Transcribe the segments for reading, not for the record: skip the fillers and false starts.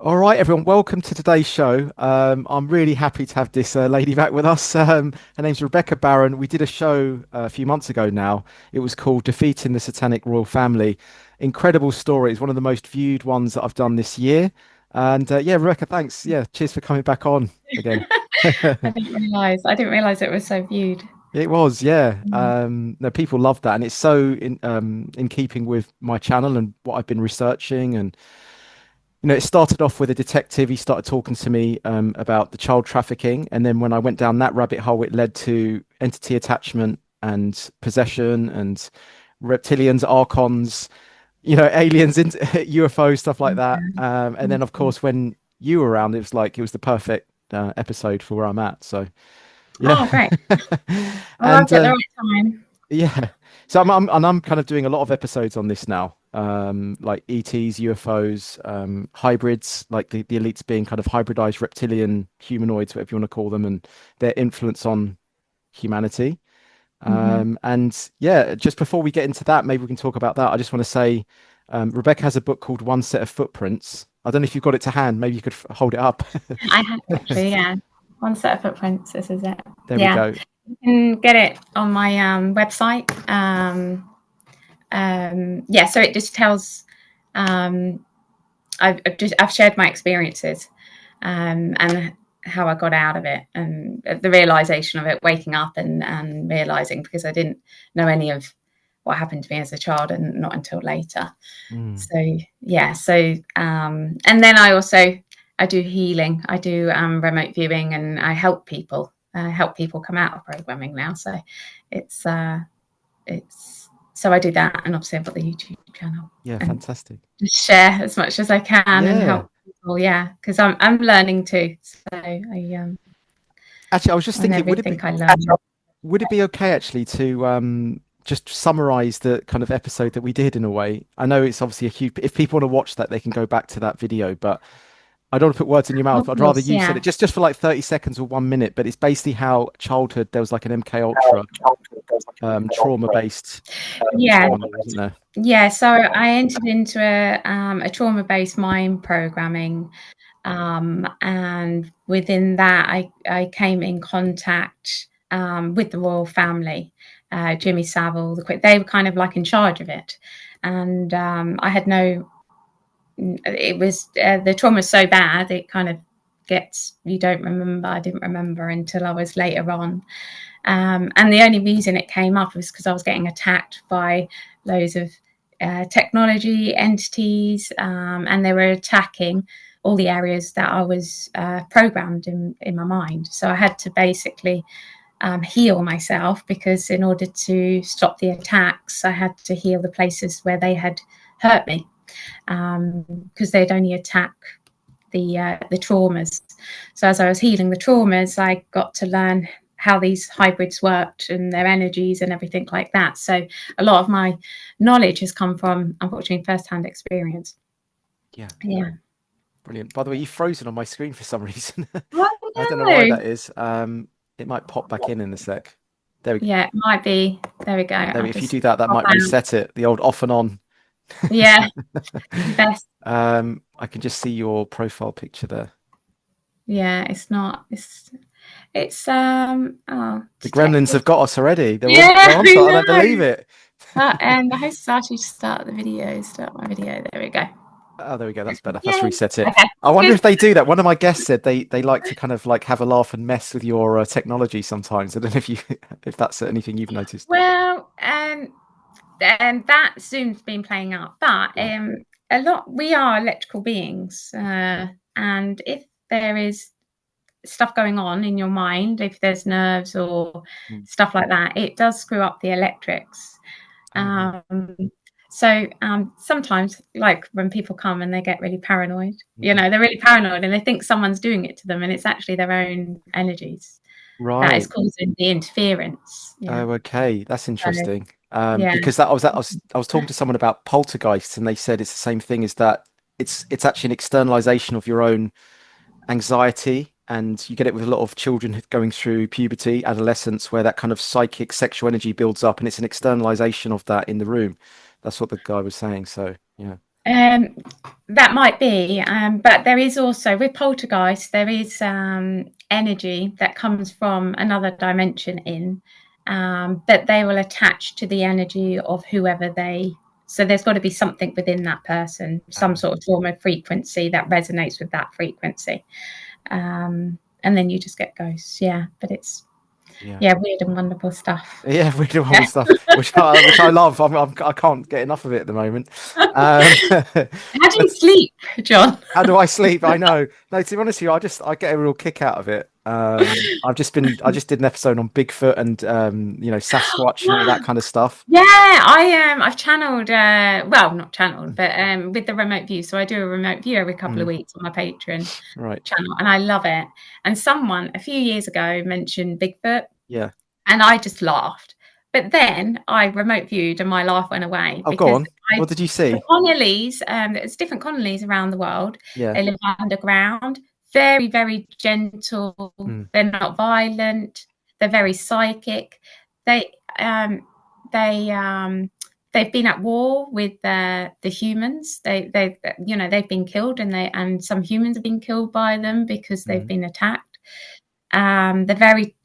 All right, everyone, welcome to today's show. I'm really happy to have this lady back with us. Her name's Rebecca Barron. We did a show a few months ago now. It was called Defeating the Satanic Royal Family. Incredible story. It's one of the most viewed ones that I've done this year. And yeah, Rebecca, thanks. Yeah, cheers for coming back on again. I didn't realize it was so viewed. It was, yeah. Mm. No, people love that, and it's so in keeping with my channel and what I've been researching. And it started off with a detective. He started talking to me about the child trafficking, and then when I went down that rabbit hole, it led to entity attachment and possession and reptilians, archons, aliens, UFOs, stuff like that. And then, of course, when you were around, it was the perfect episode for where I'm at. So, yeah. Oh, great. And Arrived at the right time. yeah. So I'm kind of doing a lot of episodes on this now. Like ETs, UFOs, hybrids, like the elites being kind of hybridized reptilian humanoids, whatever you want to call them, and their influence on humanity. Hmm. And yeah, just before we get into that, maybe we can talk about that. I just want to say, Rebecca has a book called One Set of Footprints. I don't know if you've got it to hand. Maybe you could hold it up. I have actually, yeah. One set of footprints. This is it. There we Yeah, go. you can get it on my website. Yeah, so it just tells. Um, I've shared my experiences, and how I got out of it, and the realization of it, waking up and realizing, because I didn't know any of what happened to me as a child, and not until later. Mm. So yeah, and then I do healing. I do remote viewing, and I help people come out of programming now. So it's so I do that, and obviously I've got the YouTube channel, Yeah, and fantastic. just share as much as I can and Yeah. help people. Yeah, because I'm learning too. So Actually, I was just I thinking, never think I learn. would it be okay actually to just summarize the kind of episode that we did in a way? I know it's obviously a huge, if people want to watch that, they can go back to that video, but I don't want to put words in your mouth. Of I'd rather course, you said yeah. it just for like 30 seconds or 1 minute, but it's basically how childhood there was like an MK Ultra trauma based Yeah, one, wasn't there? yeah. So I entered into a trauma-based mind programming, and within that, I came in contact with the royal family, Jimmy Savile. They were kind of like in charge of it, and I had no. It was the trauma so bad it kind of gets you don't remember. I didn't remember until I was later on, and the only reason it came up was because I was getting attacked by loads of technology entities, and they were attacking all the areas that I was programmed in my mind. So I had to basically heal myself, because in order to stop the attacks, I had to heal the places where they had hurt me, because they'd only attack the traumas. So as I was healing the traumas, I got to learn how these hybrids worked and their energies and everything like that. So a lot of my knowledge has come from, unfortunately, first-hand experience. Yeah, Yeah. brilliant. By the way, you've frozen on my screen for some reason. I I don't know why know. that is. It might pop back in a sec. There we Yeah, it might be. There we go. There, I'll if you just do that, that pop might out. reset it, the old off and on. Yeah, best. I can just see your profile picture there. Yeah, it's not. It's oh, The gremlins have detective. got us already. Yeah, They're on to I it. I don't believe know. it. And the host has asked you to start the video. Start my video. There we go. Oh, there we go. That's better. Let's Yeah. reset it. Okay. I wonder Good. if they do that. One of my guests said they like to kind of like have a laugh and mess with your technology sometimes. I don't know if you if that's anything you've noticed. Well, and that Zoom's been playing up, but Right. a lot we are electrical beings, and if there is stuff going on in your mind, if there's nerves or Mm. stuff like that, it does screw up the electrics. Oh, right. Um, so sometimes, like when people come and they get really paranoid, Mhm. they're really paranoid and they think someone's doing it to them, and it's actually their own energies that is Right. causing the interference. Yeah. Oh, okay. That's So interesting. yeah. Because I was talking to someone about poltergeists, and they said it's the same thing. Is that it's actually an externalization of your own anxiety, and you get it with a lot of children going through puberty, adolescence, where that kind of psychic sexual energy builds up, and it's an externalization of that in the room. That's what the guy was saying. So yeah. Um, that might be, but there is also with poltergeist, there is energy that comes from another dimension but they will attach to the energy of whoever they. So there's got to be something within that person, some sort of trauma frequency that resonates with that frequency, and then you just get ghosts. Yeah, but it's Yeah. weird and wonderful stuff. Yeah, we do all Yeah. this stuff, which I love. I can't get enough of it at the moment. Um, How do you but sleep, John? how do I sleep? I know. No, to be honest with you, I get a real kick out of it. I just did an episode on Bigfoot and Sasquatch and all that kind of stuff. Yeah, I've channeled well, not channeled, but with the remote view. So I do a remote view every couple of Mm, weeks on my Patreon right. channel, and I love it. And someone a few years ago mentioned Bigfoot, Yeah. and I just laughed. But then I remote viewed and my laugh went away Oh, go because on. I What did you the see? Connellys, there's different Connellys around the world. Yeah. They live underground, very, very gentle. Mm, They're not violent. They're very psychic. They um they they've been at war with the humans. They've been killed and some humans have been killed by them because they've mm, been attacked. They're very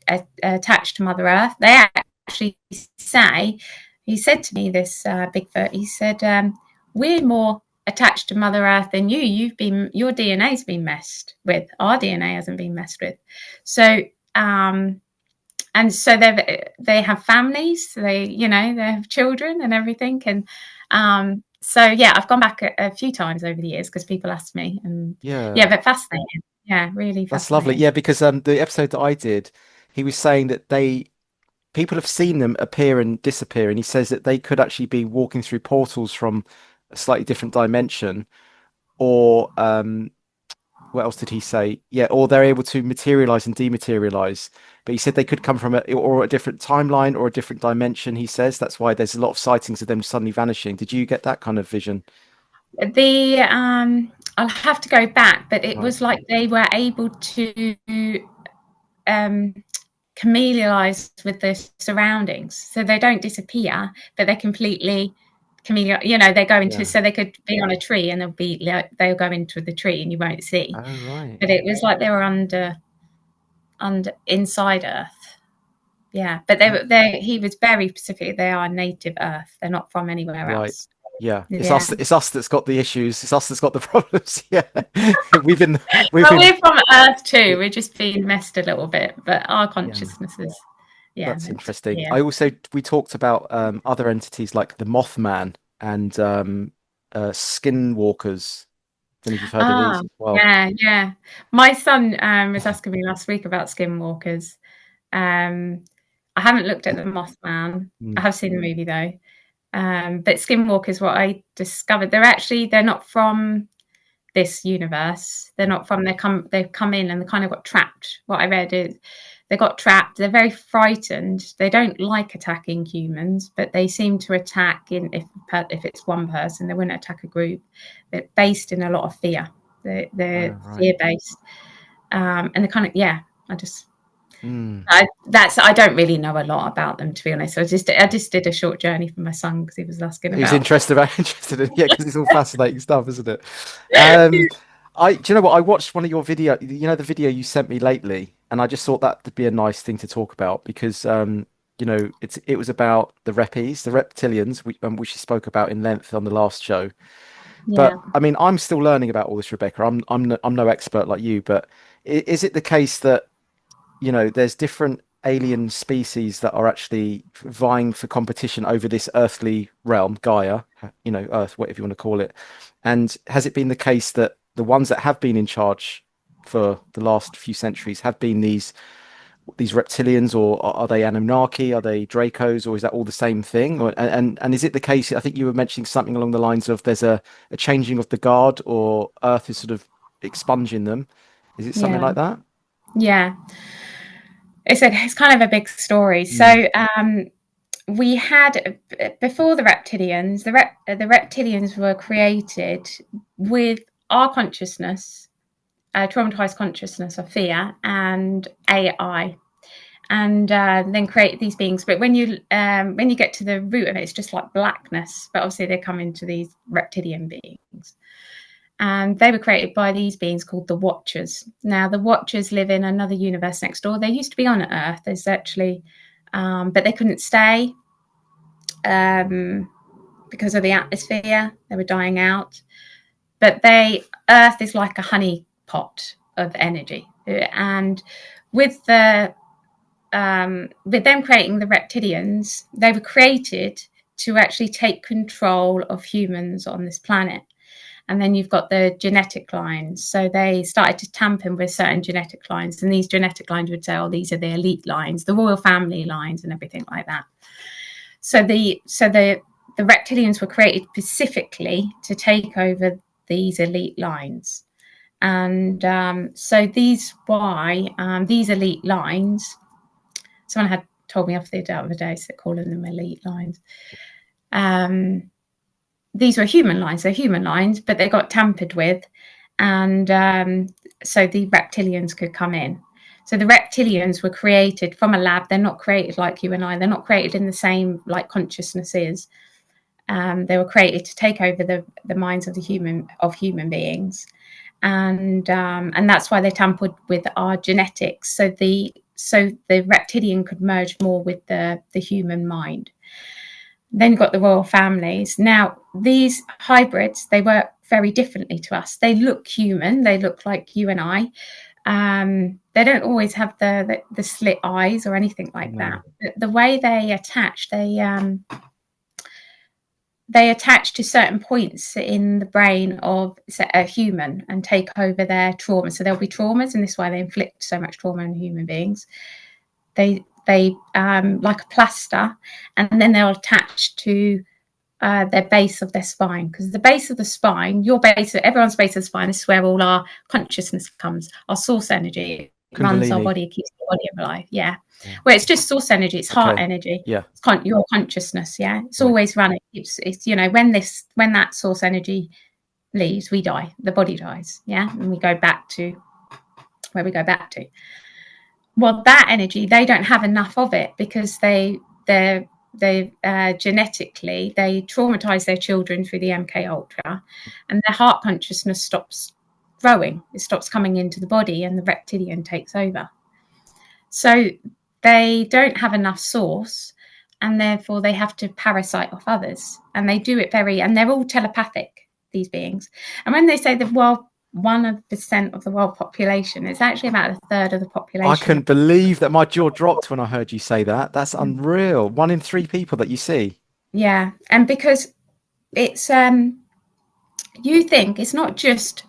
attached to Mother Earth. They actually say, he said to me, this Bigfoot, he said, we're more attached to Mother Earth than you. Your DNA's been messed with. Our DNA hasn't been messed with. So, and so they have families. They have children and everything. And so yeah, I've gone back a few times over the years because people ask me, and yeah. yeah, but fascinating. Yeah, really That's lovely. fascinating. Yeah, because the episode that I did, he was saying that people have seen them appear and disappear, and he says that they could actually be walking through portals from a slightly different dimension, or what else did he say? Yeah, or they're able to materialize and dematerialize. But he said they could come from a different timeline or a different dimension. He says that's why there's a lot of sightings of them suddenly vanishing. Did you get that kind of vision? The I'll have to go back, but it Right. was like they were able to um, chameleonize with the surroundings, so they don't disappear, but they're completely chameleon. They go into, Yeah. so they could be on a tree and they'll go into the tree and you won't see. Oh, right. But it was like they were under inside Earth. Yeah, but Oh, he was very specific. They are native Earth. They're not from anywhere right. else. Yeah. It's Yeah. us. It's us that's got the issues. It's us that's got the problems. Yeah. We've been. We've Well, been. we're from Earth too. We're just being messed a little bit, but our Yeah. consciousness is, yeah, That's meant to interesting. be here. I also we talked about other entities like the Mothman and skinwalkers. Don't know if you've heard of these Ah, as well. yeah, yeah. My son was asking me last week about skinwalkers. Um, I haven't looked at the Mothman. I Mm, have seen the movie though. But skinwalkers, what I discovered, they're not from this universe. They're not from they've come in and they kind of got trapped. What I read is they got trapped. They're very frightened. They don't like attacking humans, but they seem to attack if it's one person. They wouldn't attack a group. They're based in a lot of fear. They're oh, right. fear based, and they kind of yeah. I just Mm. I don't really know a lot about them, to be honest. I just did a short journey for my son because he was asking He was about. interested in yeah, because it's all fascinating stuff, isn't it? Do you know what? I watched one of your video, the video you sent me lately, and I just thought that would be a nice thing to talk about because it was about the reppies, the reptilians, which you spoke about in length on the last show. Yeah, But I mean, I'm still learning about all this, Rebecca. I'm no expert like you, but is it the case that there's different alien species that are actually vying for competition over this earthly realm, Gaia, Earth, whatever you want to call it. And has it been the case that the ones that have been in charge for the last few centuries have been these reptilians, or are they Anunnaki? Are they Dracos, or is that all the same thing? And is it the case? I think you were mentioning something along the lines of there's a changing of the guard, or Earth is sort of expunging them. Is it something yeah, like that? yeah. It's kind of a big story. Mm, So we had before the reptilians. The reptilians were created with our consciousness, traumatized consciousness of fear, and AI, and then create these beings. But when you get to the root of it, it's just like blackness. But obviously, they come into these reptilian beings. beings. And they were created by these beings called the Watchers. Now, the Watchers live in another universe next door. They used to be on Earth. There's actually, but they couldn't stay because of the atmosphere. They were dying out. But Earth is like a honey pot of energy. And with them creating the reptilians, they were created to actually take control of humans on this planet. And then you've got the genetic lines. So they started to tamper with certain genetic lines. And these genetic lines would say, oh, these are the elite lines, the royal family lines and everything like that. So the reptilians were created specifically to take over these elite lines. And so these elite lines, someone had told me off the other day, so they're calling them elite lines. These were human lines. They're human lines, but they got tampered with. And so the reptilians could come in. So the reptilians were created from a lab. They're not created like you and I. They're not created in the same like consciousness is. They were created to take over the minds of human beings. And that's why they tampered with our genetics. So the reptilian could merge more with the human mind. Then you've got the royal families. Now, these hybrids, they work very differently to us. They look human. They look like you and I. They don't always have the slit eyes or anything like that. The way they attach, they attach to certain points in the brain of a human and take over their trauma. So there'll be traumas, and this is why they inflict so much trauma on human beings. They like a plaster, and then they'll attach to their base of their spine, because the base of the spine, everyone's base of the spine, this is where all our consciousness comes, our source energy. It runs our body, keeps the body alive. Yeah. Well, it's just source energy, it's heart energy. Yeah. It's your consciousness. Yeah. It's always running. It's when that source energy leaves, we die. The body dies. Yeah. And we go back to where we go back to. Well, that energy, they don't have enough of it, because they genetically, they traumatize their children through the MK Ultra, and their heart consciousness stops growing. It stops coming into the body, and the reptilian takes over. So they don't have enough source, and therefore they have to parasite off others. And they do it and they're all telepathic, these beings. And when they say that, well, 1% of the world population, it's actually about a third of the population. I couldn't believe that. My jaw dropped when I heard you say that. That's unreal. 1 in 3 people that you see. Yeah. And because it's you think it's not just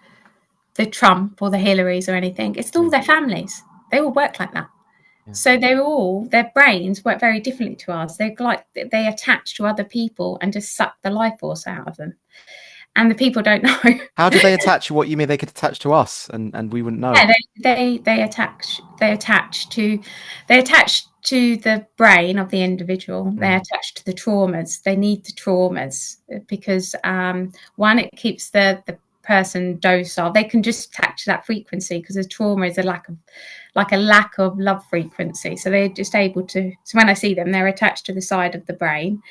the Trump or the Hillarys or anything, it's all their families. They all work like that. Yeah. So their brains work very differently to ours. They attach to other people and just suck the life force out of them. And the people don't know. How do they attach? What you mean they could attach to us and we wouldn't know? Yeah, they attach to the brain of the individual. They attach to the traumas. They need the traumas because one, it keeps the person docile. They can just attach to that frequency, because the trauma is a lack of love frequency. So they're just able to. So when I see them, they're attached to the side of the brain,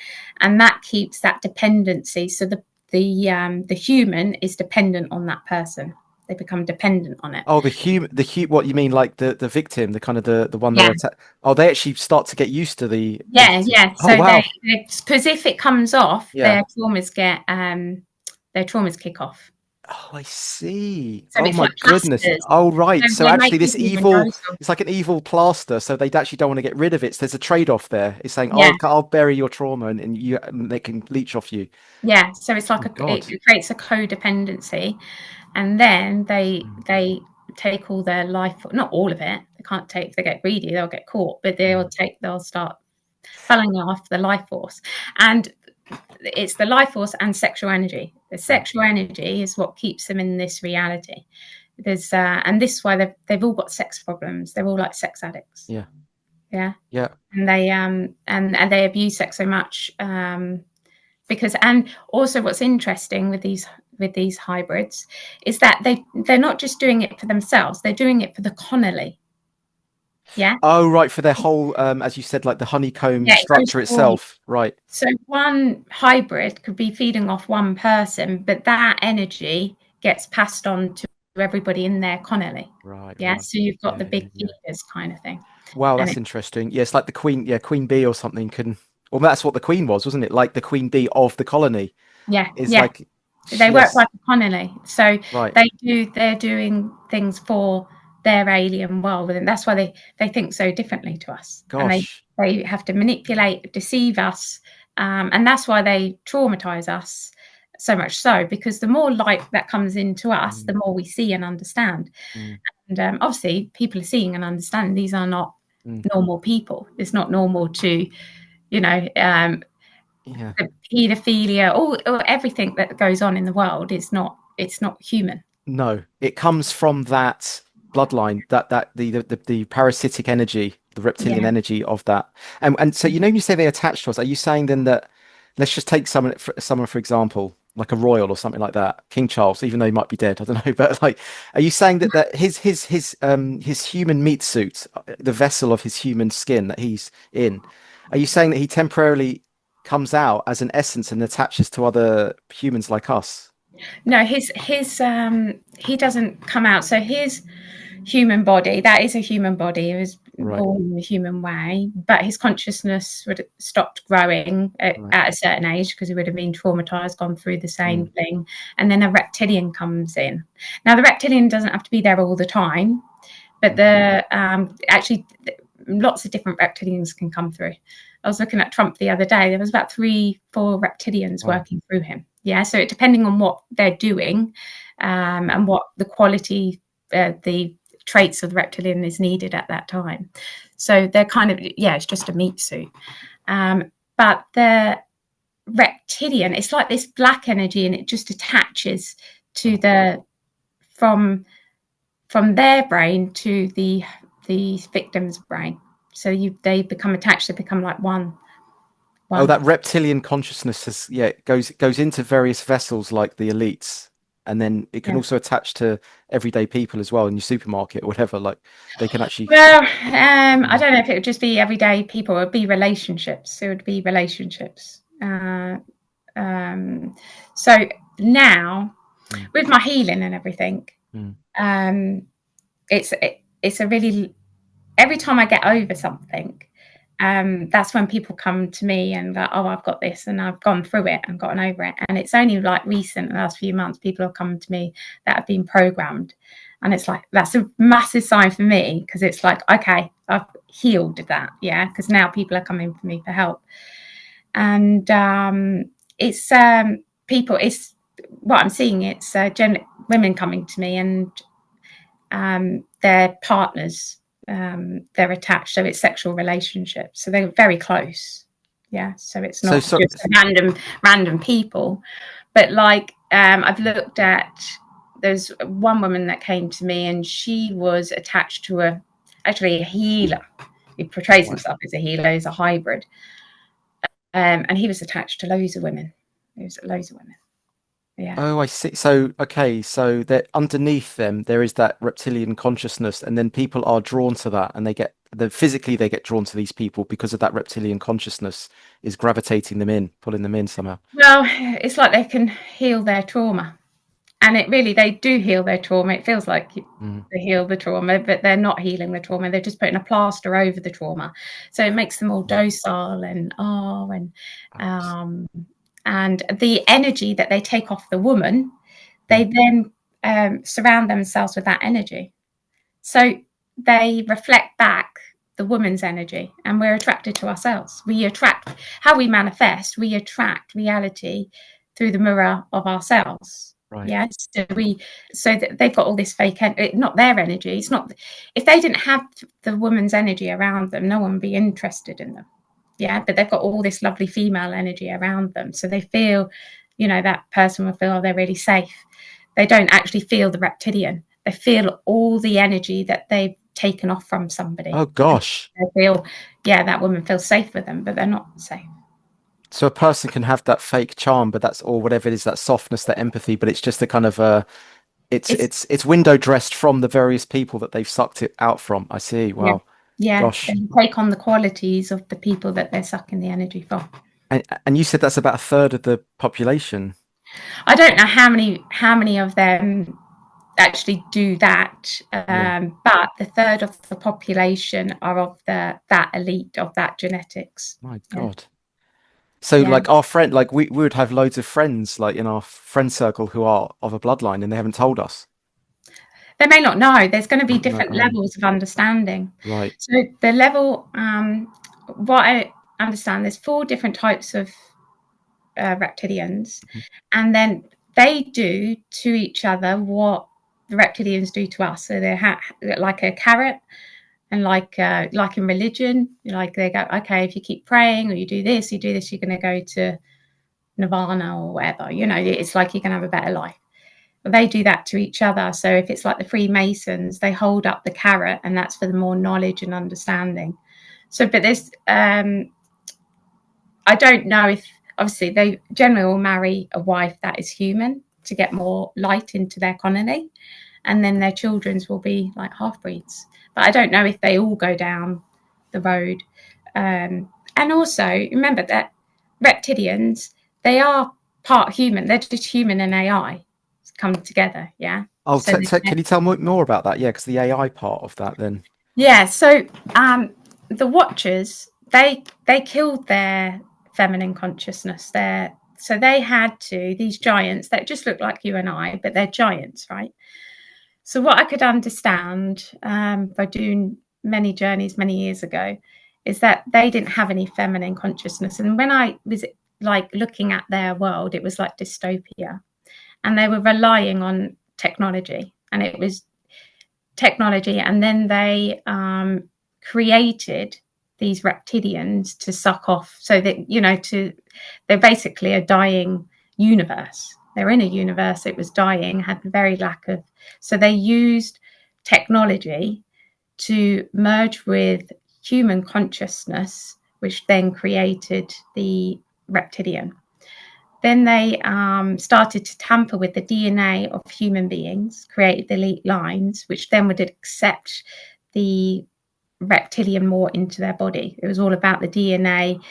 and that keeps that dependency. So the human is dependent on that person. They become dependent on it. Oh, what you mean, like the victim, the kind of the one they're they actually start to get used to the So wow. Because if it comes off, their traumas kick off. Oh, I see. So oh my goodness. Oh, right. So actually this evil, it's like an evil plaster. So they actually don't want to get rid of it. So there's a trade-off there. It's saying, I'll bury your trauma and they can leech off you. Yeah. So it's like it creates a codependency. And then they take all their life, not all of it. They can't take, if they get greedy, they'll get caught, but they'll start falling off the life force. And it's the life force and sexual energy. The sexual energy is what keeps them in this reality. There's and this is why they've all got sex problems. They're all like sex addicts. Yeah. And they and they abuse sex so much because, and also what's interesting with these hybrids is that they're not just doing it for themselves. They're doing it for the Connolly. Yeah. Oh, right, for their whole, as you said, like the honeycomb Yeah, it goes structure for you. itself. Right, So one hybrid could be feeding off one person, but that energy gets passed on to everybody in their colony. right, Yeah. right. So you've got Yeah, the yeah, big yeah. feeders kind of thing. Wow, And that's it, interesting. Yeah, it's like the queen, yeah, queen bee or something can, well, that's what the queen was, wasn't it? Like the queen bee of the colony yeah, is yeah. like, They work yes, like a colony. So right. they're doing things for their alien world. And that's why they think so differently to us. And Gosh. they have to manipulate, deceive us. And that's why they traumatize us so much so, because the more light that comes into us, Mm, the more we see and understand. mm, And obviously, people are seeing and understanding these are not mm. normal people. It's not normal to, you know, Yeah. paedophilia, all everything that goes on in the world is not. It's not human. No, it comes from that bloodline, that the parasitic energy, the reptilian Yeah. energy of that. And so you know, when you say they attach to us, are you saying then that let's just take someone for example, like a royal or something like that, King Charles, even though he might be dead, I don't know, but like, are you saying that his human meat suit, the vessel of his human skin that he's in, are you saying that he temporarily comes out as an essence and attaches to other humans like us? No, his he doesn't come out. So his human body, that is a human body. He was Right, born in a human way, but his consciousness would have stopped growing right. at a certain age because he would have been traumatized, gone through the same Mm, thing. And then a reptilian comes in. Now, the reptilian doesn't have to be there all the time, but mm, the actually lots of different reptilians can come through. I was looking at Trump the other day. There was about 3, 4 reptilians wow. working through him. Yeah, so depending on what they're doing and what the quality, the traits of the reptilian is needed at that time. So they're kind of, yeah, it's just a meat suit. But the reptilian, it's like this black energy, and it just attaches to Wow. the from from their brain to the victim's brain. So they become attached. They become like one. Oh, One. that reptilian consciousness has, yeah, it goes into various vessels like the elites, and then it can Yeah. also attach to everyday people as well in your supermarket or whatever. Like they can actually. Well, I Mm, don't know if it would just be everyday people. It would be relationships. It would be relationships. Um, so now, mm, with my healing and everything, mm. um, it's a really, every time I get over something, that's when people come to me and go, oh, I've got this and I've gone through it and gotten over it. And it's only like recent, the last few months, people have come to me that have been programmed. And it's like, that's a massive sign for me because it's like, okay, I've healed that. Yeah. Because now people are coming for me for help. And it's people, it's what I'm seeing, it's women coming to me and their partners, they're attached, so it's sexual relationships, so they're very close. Yeah, so it's So, not so, just random people, but like I've looked at. There's one woman that came to me, and she was attached to actually a healer. He portrays right. himself as a healer. He's a hybrid, and he was attached to loads of women. He was loads of women. Yeah. Oh, I see. So, okay, so that underneath them there is that reptilian consciousness, and then people are drawn to that, and physically they get drawn to these people because of that reptilian consciousness is gravitating them in, pulling them in somehow. Well, it's like they can heal their trauma. And it really, they do heal their trauma. It feels like Mm, they heal the trauma, but they're not healing the trauma. They're just putting a plaster over the trauma. So it makes them all mm. docile and Abs- um, and the energy that they take off the woman, mm. they then surround themselves with that energy. So they reflect back the woman's energy, and we're attracted to ourselves. We attract how we manifest. We attract reality through the mirror of ourselves. Right. Yes, so that they've got all this fake, not their energy. It's not, if they didn't have the woman's energy around them, no one would be interested in them. Yeah, but they've got all this lovely female energy around them, so they feel, that person will feel, oh, they're really safe. They don't actually feel the reptilian. They feel all the energy that they've taken off from Oh somebody. And gosh. they feel, yeah, that woman feels safe with them, but they're not safe. So a person can have that fake charm, but that's or whatever it is, that softness, that empathy, but it's just a kind of it's It's it's it's window dressed from the various people that they've sucked it out from. I see. Yeah, Wow. Yeah, they Gosh. take on the qualities of the people that they're sucking the energy from. And you said that's about a third of the population. I don't know how many of them actually do that, Yeah. but the third of the population are of that elite of that genetics. My Yeah, God. So yeah. like our friend, like we would have loads of friends like in our friend circle who are of a bloodline and they haven't told us. They may not know. There's going to be No. different levels of understanding. Right. So the level, what I understand, there's 4 different types of reptilians, Mhm. and then they do to each other what the reptilians do to us. So they're like a carrot, and like in religion, like they go, okay, if you keep praying or you do this, you're going to go to nirvana or whatever. It's like you can have a better life. But they do that to each other. So if it's like the Freemasons, they hold up the carrot, and that's for the more knowledge and understanding. So, but there's I don't know if, obviously, they generally will marry a wife that is human to get more light into their colony, and then their children's will be like half breeds. But I don't know if they all go down the road. And also remember that reptilians, they are part human. They're just human and AI come together. Yeah. Oh, So can you tell more about that? Yeah, because the AI part of that then. yeah. So the Watchers, they killed their feminine consciousness. So they had to, these giants that just look like you and I, but they're giants, right? So what I could understand by doing many journeys many years ago is that they didn't have any feminine consciousness. And when I was like looking at their world, it was like dystopia, and they were relying on technology, and it was technology. And then they created these reptilians to suck off, so that they're basically a dying universe. They're in a universe it was dying, had very lack of, so they used technology to merge with human consciousness, which then created the reptilian. Then they started to tamper with the DNA of human beings, created the elite lines, which then would accept the reptilian more into their body. It was all about the DNA.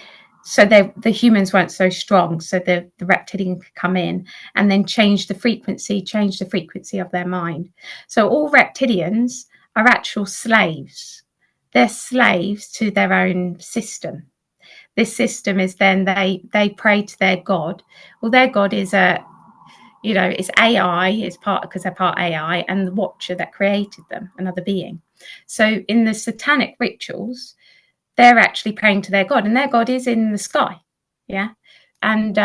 So the humans weren't so strong, so the reptilian could come in and then change the frequency of their mind. So all reptilians are actual slaves. They're slaves to their own system. This system is then they pray to their god. Well, their god is it's AI, it's part because they're part AI, and the watcher that created them, another being. So in the satanic rituals, they're actually praying to their god, and their god is in the sky. Yeah. And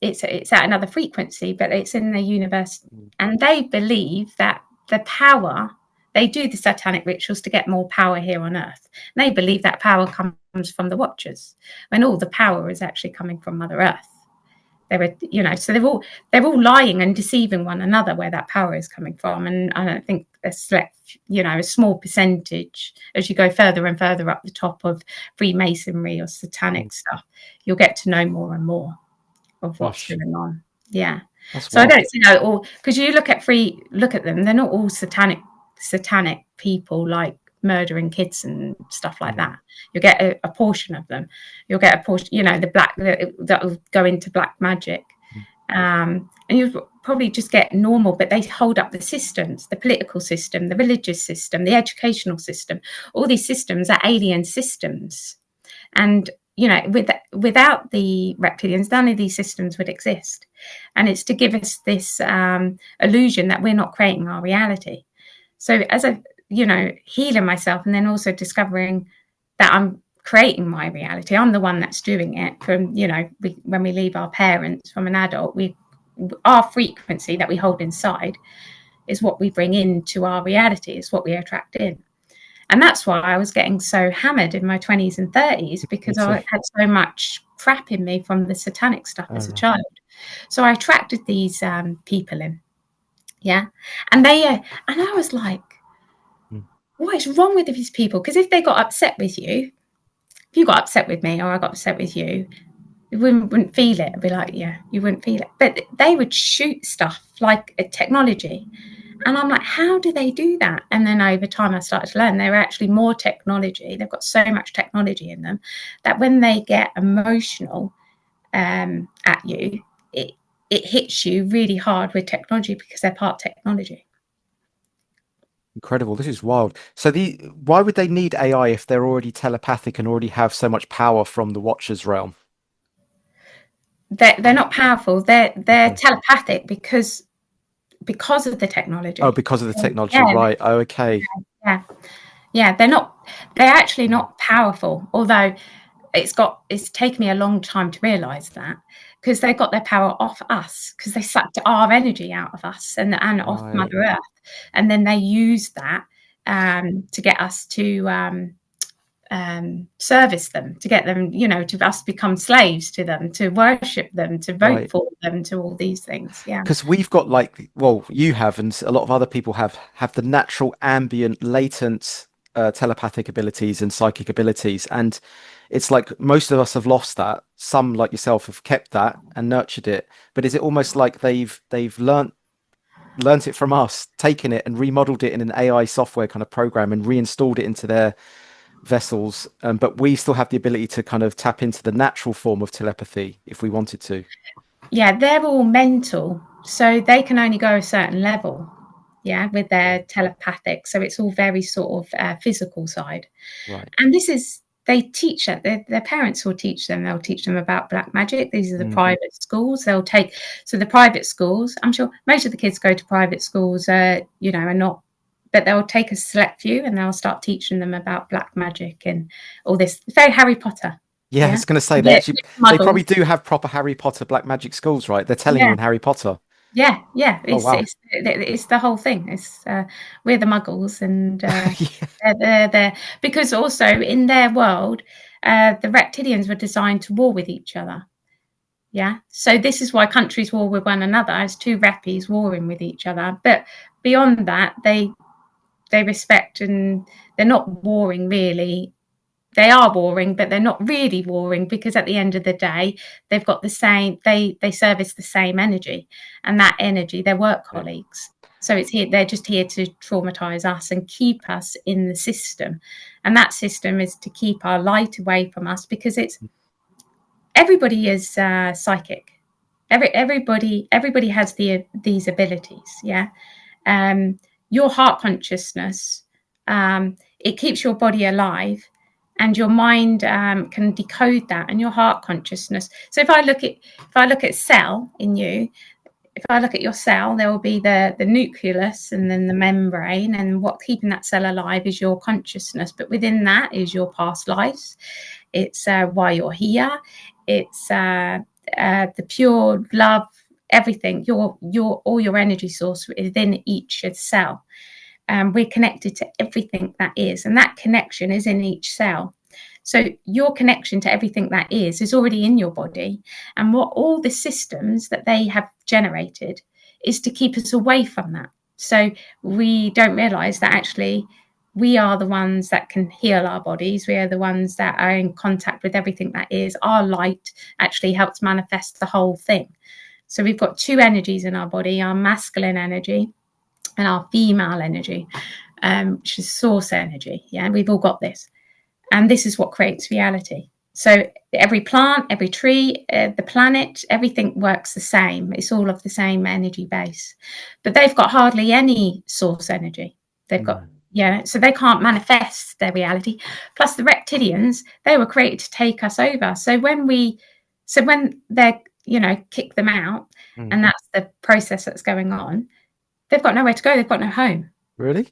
it's at another frequency, but it's in the universe. Mm. And they believe that the power, they do the satanic rituals to get more power here on earth. And they believe that power comes from the watchers, when all the power is actually coming from Mother Earth. So they're all lying and deceiving one another where that power is coming from. And I don't think there's a small percentage as you go further and further up the top of Freemasonry or Mm. satanic stuff, you'll get to know more and more of what's Gosh, going on. Yeah. that's So I don't wild. see all, because you look at them, they're not all satanic people like murdering kids and stuff like Mm. that. You'll get a portion of them. You'll get a portion, the black that will go into black magic. Mm. And you probably just get normal, but they hold up the systems, the political system, the religious system, the educational system. All these systems are alien systems. And without the reptilians, none of these systems would exist. And it's to give us this illusion that we're not creating our reality. So as a healing myself, and then also discovering that I'm creating my reality, I'm the one that's doing it. From when we leave our parents from an adult, our frequency that we hold inside is what we bring into our reality, is what we attract in. And that's why I was getting so hammered in my 20s and 30s, Me because too. I had so much crap in me from the satanic stuff Oh, as a right. child. So I attracted these people in. Yeah. And and I was like, Mm. what is wrong with these people? Because if they got upset with you, if you got upset with me or I got upset with you, you wouldn't feel it. I'd be like, yeah, you wouldn't feel it. But they would shoot stuff like a technology. And I'm like, how do they do that? And then over time, I started to learn they're actually more technology. They've got so much technology in them that when they get emotional at you, it it hits you really hard with technology because they're part technology. Incredible. This is wild. So why would they need AI if they're already telepathic and already have so much power from the Watcher's realm? They're not powerful. They're Okay. telepathic because of the Oh, technology. because of the So, technology, yeah, right. Oh, okay. yeah, yeah. They're actually not powerful. Although it's taken me a long time to realise that because they got their power off us because they sucked our energy out of us and off Right. Mother Earth, and then they used that to get us to service them, to get them, to us become slaves to them, to worship them, to vote Right. for them, to all these things. Yeah. Because we've got like, well, you have, and a lot of other people have the natural, ambient, latent telepathic abilities and psychic abilities, and it's like most of us have lost that. Some, like yourself, have kept that and nurtured it. But is it almost like they've learnt it from us, taken it and remodeled it in an AI software kind of program and reinstalled it into their vessels, but we still have the ability to kind of tap into the natural form of telepathy if we wanted to. Yeah, they're all mental, so they can only go a certain level. Yeah, with their telepathic, so it's all very sort of physical side. Right. And this is they teach it. Their parents will teach them. They'll teach them about black magic. These are the Mm. private schools. They'll take so the private schools. I'm sure most of the kids go to private schools, and not. But they'll take a select few and they'll start teaching them about black magic and all this. It's very Harry Potter. Yeah, I Yeah, was going to say yeah, they probably muggles. do have proper Harry Potter black magic schools, right? They're telling you Yeah, in Harry Potter. yeah, yeah. Oh It's wow. it's it's the whole thing. It's we're the muggles and Yeah. they're because also in their world, the reptilians were designed to war with each other. Yeah. So this is why countries war with one another as two reppies warring with each other. But beyond that, they respect and they're not warring really. They are warring, but they're not really warring because at the end of the day, they've got the same. They service the same energy, and that energy, they're work Right. colleagues. So it's here. They're just here to traumatize us and keep us in the system, and that system is to keep our light away from us because it's everybody is psychic. Everybody has these abilities. Yeah. Um, your heart consciousness, it keeps your body alive, and your mind can decode that, and your heart consciousness. So if I look at cell in you, if I look at your cell, there will be the nucleus and then the membrane, and what keeping that cell alive is your consciousness. But within that is your past lives. It's why you're here. It's the pure love, everything. Your all your energy source within each cell. We're connected to everything that is, and that connection is in each cell. So your connection to everything that is already in your body, and what all the systems that they have generated is to keep us away from that. So we don't realize that actually we are the ones that can heal our bodies. We are the ones that are in contact with everything that is. Our light actually helps manifest the whole thing. So we've got two energies in our body, our masculine energy and our female energy, which is source energy. Yeah, we've all got this. And this is what creates reality. So every plant, every tree, the planet, everything works the same. It's all of the same energy base. But they've got hardly any source energy. They've got, Mm. yeah, so they can't manifest their reality. Plus the reptilians, they were created to take us over. So when they're, kick them out, Mm. and that's the process that's going on, they've got nowhere to go. They've got no home. Really?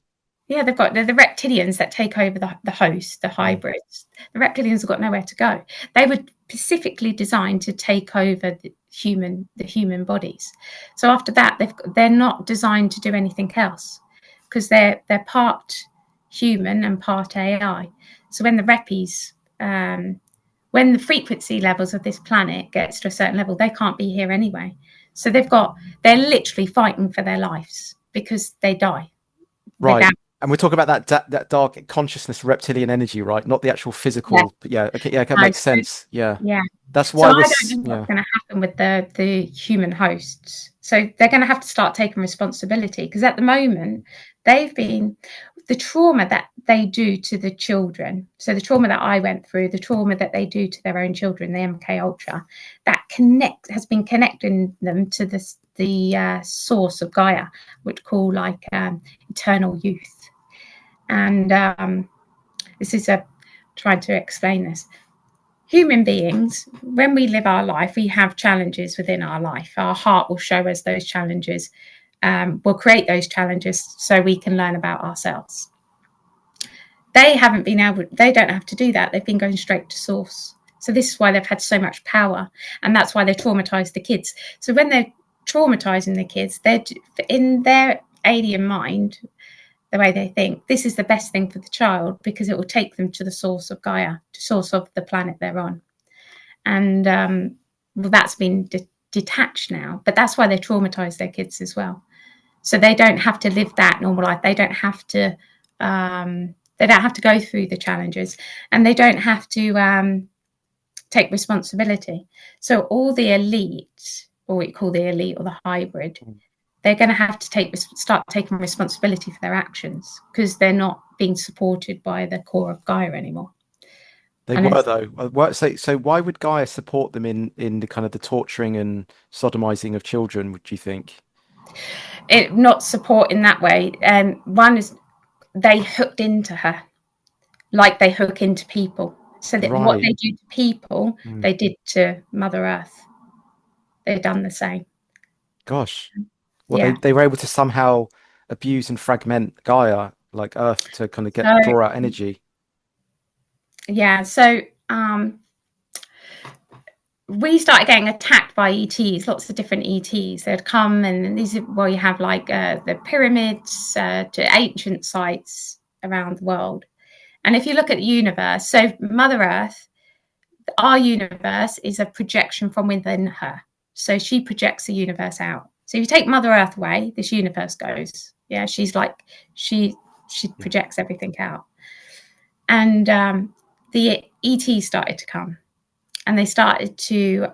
Yeah, they've got the reptilians that take over the host, the Mm. hybrids. The reptilians have got nowhere to go. They were specifically designed to take over the human bodies. So after that, they're not designed to do anything else because they're part human and part AI. So when the reppies, when the frequency levels of this planet gets to a certain level, they can't be here anyway. So they're literally fighting for their lives because they die. They're Right. down. And we're talking about that dark consciousness, reptilian energy, right? Not the actual Yeah. physical. But yeah. Okay. Yeah. That No, makes sense. Yeah. yeah. That's So why I don't know what's yeah. going to happen with the human hosts. So they're going to have to start taking responsibility, because at the moment they've been, the trauma that they do to the children, so the trauma that I went through, the trauma that they do to their own children, the MK Ultra, that has been connecting them to the source of Gaia, which call like eternal youth. And this is trying to explain this. Human beings, when we live our life, we have challenges within our life. Our heart will show us those challenges. We'll create those challenges so we can learn about ourselves. They don't have to do that. They've been going straight to source. So this is why they've had so much power, and that's why they traumatize the kids. So when they're traumatizing the kids, they're in their alien mind, the way they think, this is the best thing for the child because it will take them to the source of Gaia, to source of the planet they're on. And well, that's been detached now, but that's why they traumatize their kids as well. So they don't have to live that normal life. They don't have to go through the challenges, and they don't have to take responsibility. So all the elite, or what you call the elite or the hybrid, they're going to have to start taking responsibility for their actions, because they're not being supported by the core of Gaia anymore. They And were though. So why would Gaia support them in the kind of the torturing and sodomizing of children, would you think? it not support in that way. One is they hooked into her, like they hook into people. So that what Right. they do to people, Mm. they did to Mother Earth. They've done the same. Gosh. Well, Yeah. they were able to somehow abuse and fragment Gaia, like Earth, to kind of So draw out energy. yeah. So we started getting attacked by ETs, lots of different ETs. They'd come, and these are where you have like the pyramids to ancient sites around the world. And if you look at the universe, so Mother Earth, our universe is a projection from within her. So she projects the universe out. So if you take Mother Earth away, this universe goes. Yeah, she's like she Yeah. projects everything out. And the ET started to come, and they started to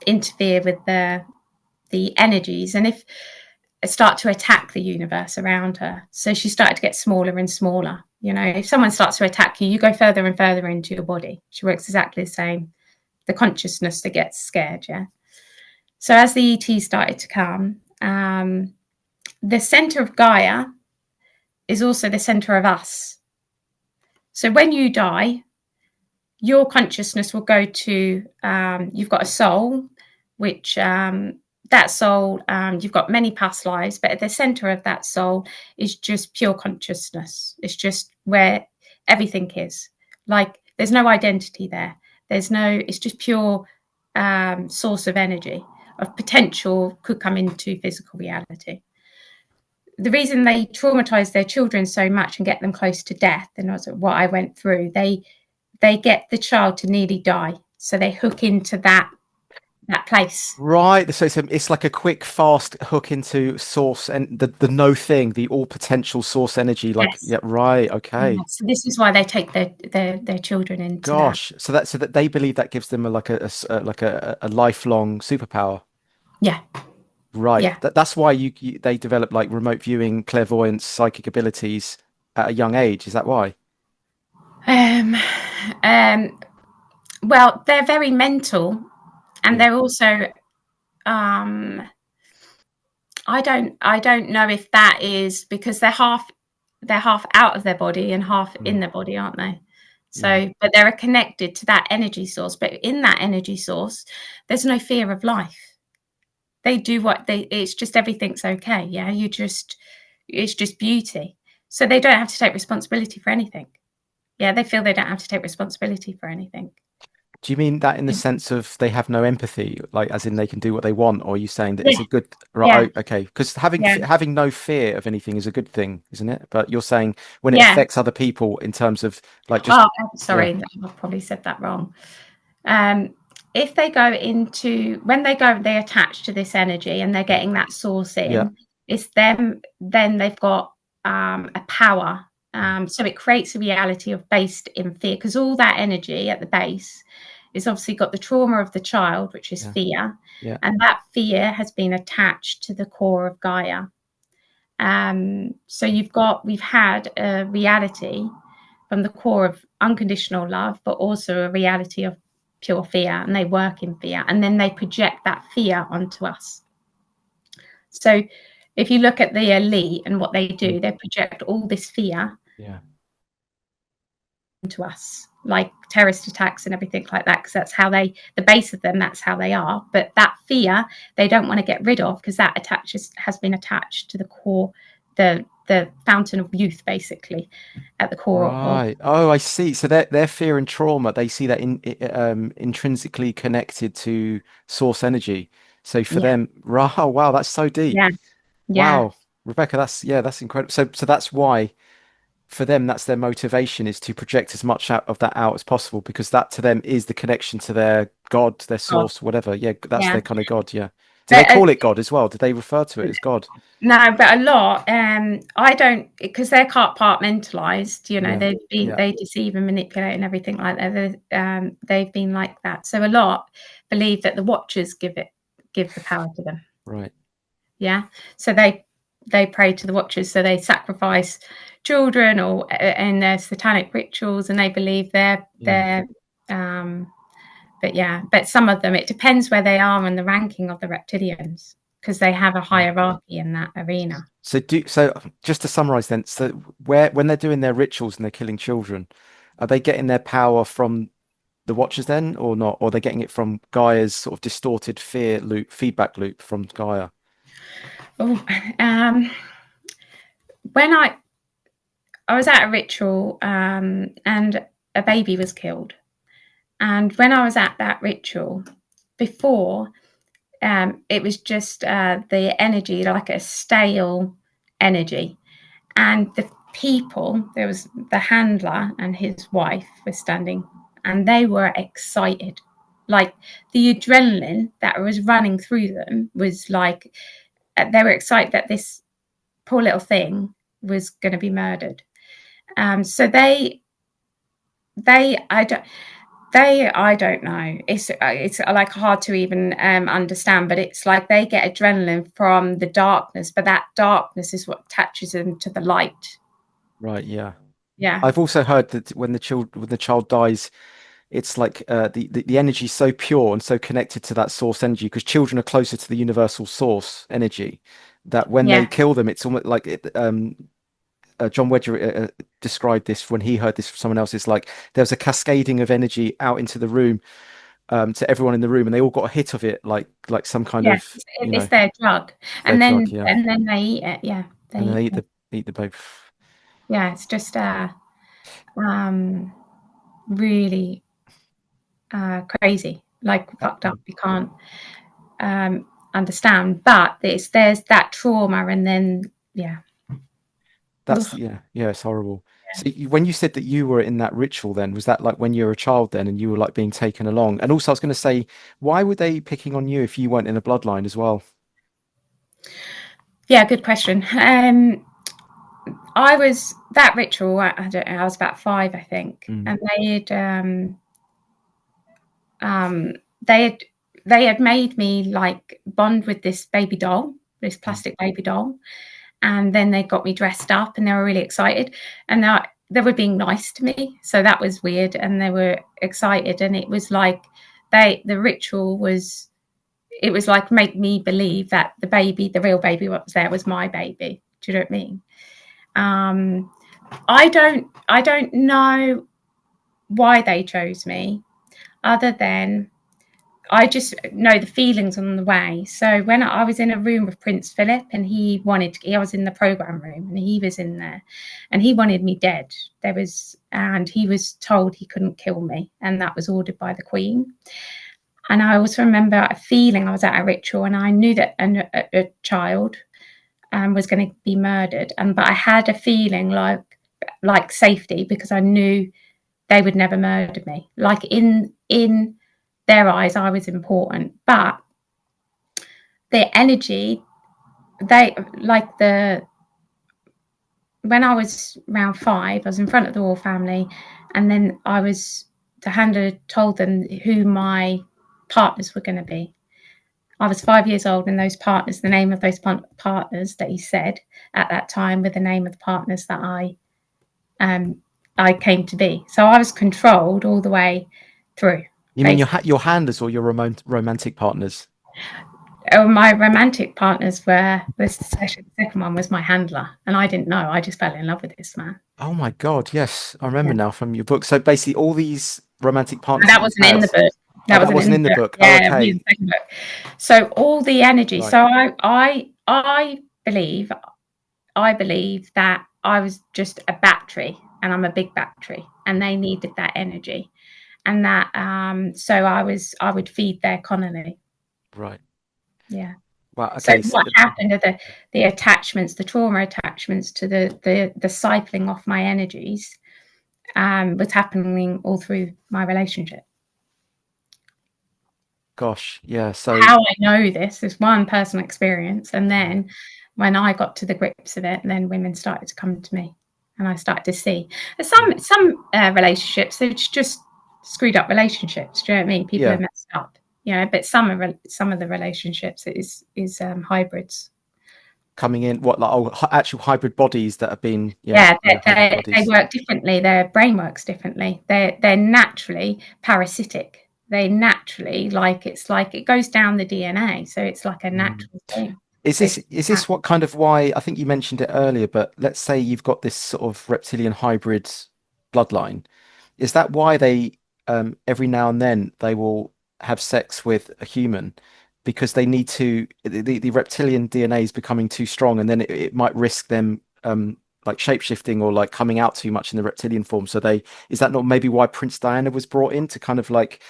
interfere with the energies, and if start to attack the universe around her. So she started to get smaller and smaller. You know, if someone starts to attack you, you go further and further into your body. She works exactly the same. The consciousness that gets scared, yeah. So as the ET started to come, the center of Gaia is also the center of us. So when you die, your consciousness will go to, you've got a soul, which that soul, you've got many past lives, but at the center of that soul is just pure consciousness. It's just where everything is. Like there's no identity there. It's just pure source of energy, of potential, could come into physical reality. The reason they traumatize their children so much and get them close to death, and also what I went through, they get the child to nearly die, so they hook into that place. Right. So it's like a quick, fast hook into source and the no thing, the all potential source energy. Like, Yes. yeah, right. Okay. So this is why they take their children into that. Gosh. So that they believe that gives them like a lifelong superpower. Yeah, Right. yeah. That's why they develop like remote viewing, clairvoyance, psychic abilities at a young age. Is that why? Um, um, well, they're very mental, and Yeah. they're also um, I don't know if that is because they're half out of their body and half Mm, in their body, aren't they? yeah. So, but they're connected to that energy source. But in that energy source, there's no fear of life. They do what they. It's just everything's okay. Yeah, it's just beauty. So they don't have to take responsibility for anything. Yeah, they feel they don't have to take responsibility for anything. Do you mean that in the sense of they have no empathy, like as in they can do what they want, or are you saying that Yeah, it's a good, yeah, right? Oh, okay, because having yeah. having no fear of anything is a good thing, isn't it? But you're saying when it Yeah. affects other people in terms of like just Oh, yeah, sorry, I probably said that wrong. Um, if they go into when they go, they attach to this energy and they're getting that source yeah, in. It's them. Then they've got a power. So it creates a reality of based in fear, because all that energy at the base it's obviously got the trauma of the child, which is Yeah. fear, Yeah. and that fear has been attached to the core of Gaia. So we've had a reality from the core of unconditional love, but also a reality of pure fear, and they work in fear, and then they project that fear onto us. So if you look at the elite and what they do, they project all this fear Yeah. to us, like terrorist attacks and everything like that, because that's how the base of them, that's how they are. But that fear they don't want to get rid of, because that has been attached to the core, the fountain of youth, basically, at the core of. Right. Oh, I see. So their fear and trauma, they see that intrinsically connected to source energy. So for Yeah, them, wow, wow, that's so deep. yeah, yeah. Wow, Rebecca, that's incredible. So that's why for them, that's their motivation, is to project as much out of that out as possible, because that to them is the connection to their God, their God, source, whatever. Yeah, that's yeah. their kind of God. Yeah. Do they But call it God as well? Do they refer to it as God? no, but a lot. I don't, because they're compartmentalized. Yeah. Yeah. They deceive and manipulate and everything like that. They've been like that. So a lot believe that the Watchers give the power to them. Right. Yeah. So they pray to the Watchers. So they sacrifice children or in their satanic rituals, and they believe Yeah. um, but yeah, but some of them, it depends where they are in the ranking of the reptilians, because they have a Right. hierarchy in that arena. So just to summarize then, so where when they're doing their rituals and they're killing children, are they getting their power from the Watchers then, or not? Or are they getting it from Gaia's sort of distorted feedback loop from Gaia? Oh, when I was at a ritual, and a baby was killed, and when I was at that ritual, before, it was just the energy, like a stale energy, and the people, there was the handler and his wife were standing, and they were excited, like the adrenaline that was running through them was like, they were excited that this poor little thing was going to be murdered. So they I don't know. It's like hard to even understand, but it's like they get adrenaline from the darkness, but that darkness is what attaches them to the light. Right, yeah. Yeah, I've also heard that when the child dies, it's like the energy is so pure and so connected to that source energy, because children are closer to the universal source energy, that when they yeah, kill them, it's almost like John Wedger described this when he heard this from someone else. It's like there was a cascading of energy out into the room, to everyone in the room, and they all got a hit of it, like some kind yeah. of, It's their drug, their drug, yeah. and then they eat it. Yeah, they And then eat they it. eat the baby. Yeah, it's just um, really crazy, like That, fucked up. You can't understand, but there's that trauma, and then yeah. that's Ugh. yeah, yeah, it's horrible. So when you said that you were in that ritual, then was that like when you were a child then, and you were like being taken along? And also, I was going to say, why were they picking on you if you weren't in a bloodline as well? Yeah, good question. I was that ritual. I don't know. I was about 5, I think, Mm, and um, they had they had made me like bond with this baby doll, this mm. plastic baby doll, and then they got me dressed up, and they were really excited, and they were being nice to me, so that was weird, and they were excited, and it was like the ritual was, it was like make me believe that the real baby what was there was my baby. Do you know what I mean? Um, I don't know why they chose me, other than I just know the feelings on the way. So when I was in a room with Prince Philip, and I was in the program room, and he was in there, and he wanted me dead. And he was told he couldn't kill me, and that was ordered by the Queen. And I also remember a feeling, I was at a ritual, and I knew that a child was going to be murdered, and but I had a feeling like safety, because I knew they would never murder me. Like in their eyes, I was important, but the energy, they like the when I was around 5, I was in front of the royal family, and then I was told them who my partners were going to be. I was 5 years old, and those partners, the name of those partners that he said at that time, were the name of the partners that I came to be. So I was controlled all the way through. You mean your handlers or your romantic partners? Oh, my romantic partners were the second one was my handler, and I didn't know. I just fell in love with this man. Oh my God, yes, I Yeah. remember now from your book. So basically, all these romantic And partners that that you've wasn't in had. the book. Oh, That that wasn't in wasn't the in the book. book. Oh, Yeah, it'll be in okay, the second book. So all the energy. right. So I believe that I was just a battery, and I'm a big battery, and they needed that energy, and that so I would feed their economy. Right. Yeah. Well, So okay. So, what happened are the attachments, the trauma attachments to the cycling off my energies was happening all through my relationship. gosh, yeah. So, How I know this is one personal experience, and then when I got to the grips of it, then women started to come to me, and I started to see some relationships. It's just screwed up relationships. Do you know what I mean? People are yeah, messed up, you know. But some of the relationships is hybrids. coming in, what like actual hybrid bodies that have been, yeah, Yeah, yeah, hybrid they bodies. work differently. Their brain works differently. They're naturally parasitic. They naturally it's like it goes down the DNA, so it's like a Mm. natural thing. Is They this just is this what kind of why I think you mentioned it earlier, but let's say you've got this sort of reptilian hybrid bloodline. Is that why they every now and then they will have sex with a human because they need to the reptilian DNA is becoming too strong and then it might risk them like shapeshifting or like coming out too much in the reptilian form. So they is that not maybe why Prince Diana was brought in to kind of like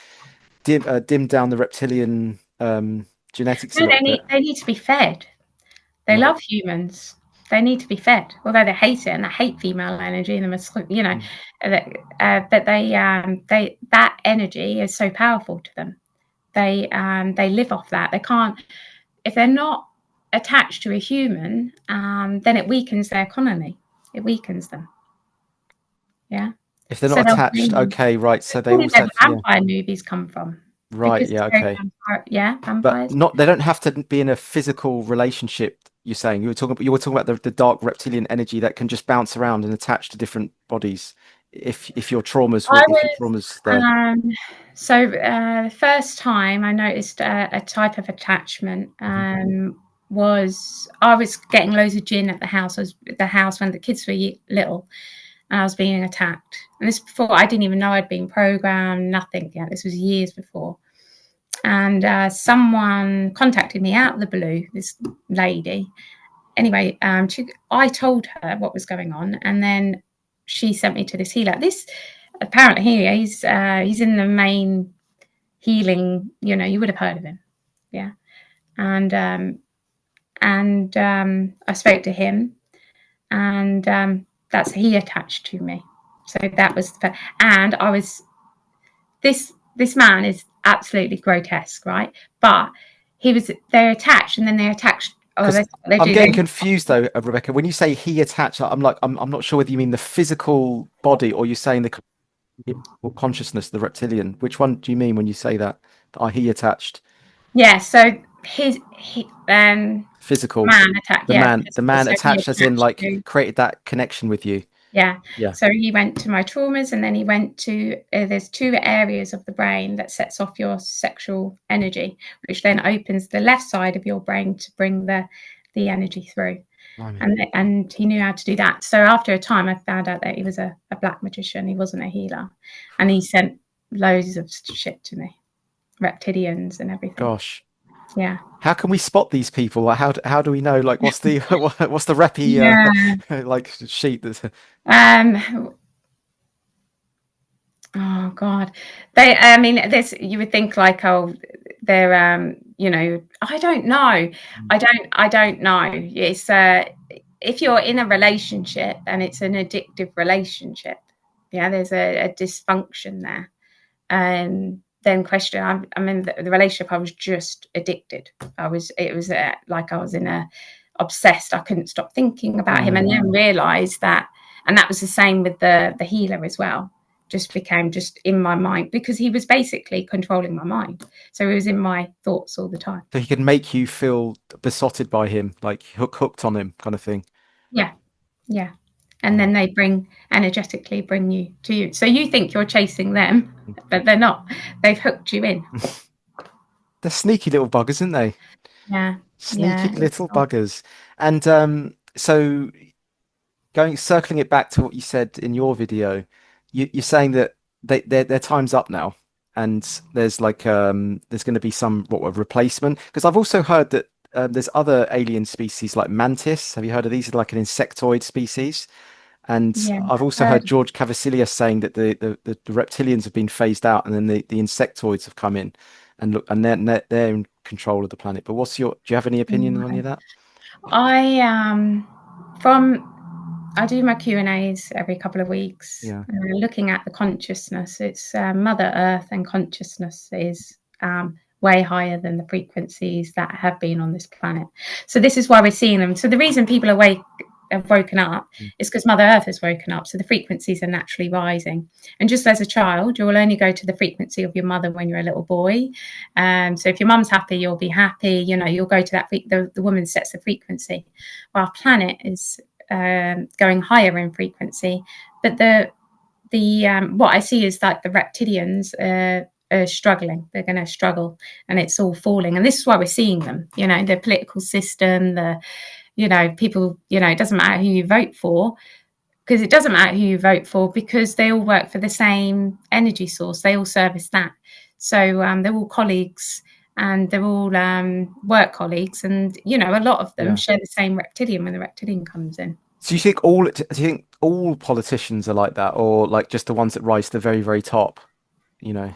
dim down the reptilian genetics a no, little bit? they need to be fed. They Right. love humans. They need to be fed, although they hate it and they hate female energy and you know, Mm. but they that energy is so powerful to them. They live off that. They can't if they're not attached to a human, then it weakens their economy. It weakens them. Yeah. If they're So not they'll attached, bring okay, right. So they probably where also, the yeah, vampire movies come from. right, Because yeah, it's very okay. But vampires. not they don't have to be in a physical relationship, you're saying. You were talking about the dark reptilian energy that can just bounce around and attach to different bodies I if your was trauma's there. the first time I noticed a type of attachment Mhm. was I was getting loads of gin at the house. I was at the house when the kids were little, and I was being attacked. And this before I didn't even know I'd been programmed. Nothing yet. This was years before. And someone contacted me out of the blue. This lady. Anyway, I told her what was going on, and then she sent me to this healer. This apparently he's in the main healing. You know, you would have heard of him, yeah. And I spoke to him, and that's he attached to me. So that was, and I was this man is absolutely grotesque, right? But they're attached, and then they attached. Oh, Because that's what they I'm do. getting confused though, Rebecca. When you say he attached, I'm not sure whether you mean the physical body or you're saying the consciousness, the reptilian. Which one do you mean when you say that? He attached Yeah. So he physical, man attack. Yeah, the physical. man So he attached as in attached like to. created that connection with you. Yeah. Yeah. So he went to my traumas, and then he went to there's two areas of the brain that sets off your sexual energy, which then opens the left side of your brain to bring the energy through. Blimey. And he knew how to do that. So after a time, I found out that he was a black magician. He wasn't a healer, and he sent loads of shit to me, reptilians and everything. Gosh. Yeah. How can we spot these people? Like, how do we know? Like, what's the what's the reppy Yeah. like sheet that's Um, Oh God, they. I mean, this you would think like, oh, they're. You know, I don't know. I don't know. It's if you're in a relationship and it's an addictive relationship, yeah, there's a dysfunction there. Then question. I'm in the relationship. I was just addicted. I was. It was like I was in a obsessed. I couldn't stop thinking about him, and mm, then realised that. And that was the same with the healer as well. just became just in my mind, because he was basically controlling my mind. So he was in my thoughts all the time. So he can make you feel besotted by him, like hooked on him, kind of thing. Yeah, yeah. And then Wow. they energetically bring you to you. So you think you're chasing them, but they're not. They've hooked you in. They're sneaky little buggers, aren't they? Yeah, Sneaky yeah. little buggers. And so going circling it back to what you said in your video, you're saying that their time's up now, and there's going to be some what a replacement. Because I've also heard that there's other alien species like mantis. Have you heard of these? Like an insectoid species. And Yeah, I've also I've heard heard. George Cavasilius saying that the reptilians have been phased out, and then the insectoids have come in, and look, and they're in control of the planet. But what's your? Do you have any opinion on any of that? I from I do my Q&As every couple of weeks, Yeah, looking at the consciousness. It's Mother Earth, and consciousness is way higher than the frequencies that have been on this planet. So this is why we're seeing them. So the reason people have woken up mm, is because Mother Earth has woken up. So the frequencies are naturally rising. And just as a child, you will only go to the frequency of your mother when you're a little boy. So if your mum's happy, you'll be happy. You know, you'll go to that. The woman sets the frequency. Well, our planet is going higher in frequency, but the what I see is that the reptilians are struggling. They're going to struggle, and it's all falling. And this is why we're seeing them. You know, the political system, people. It doesn't matter who you vote for, because it doesn't matter who you vote for, because they all work for the same energy source. They all service that. So they're all colleagues, and they're all work colleagues, and a lot of them yeah. share the same reptilian when the reptilian comes in. So do you think all politicians are like that, or like just the ones that rise to the very, very top? You know,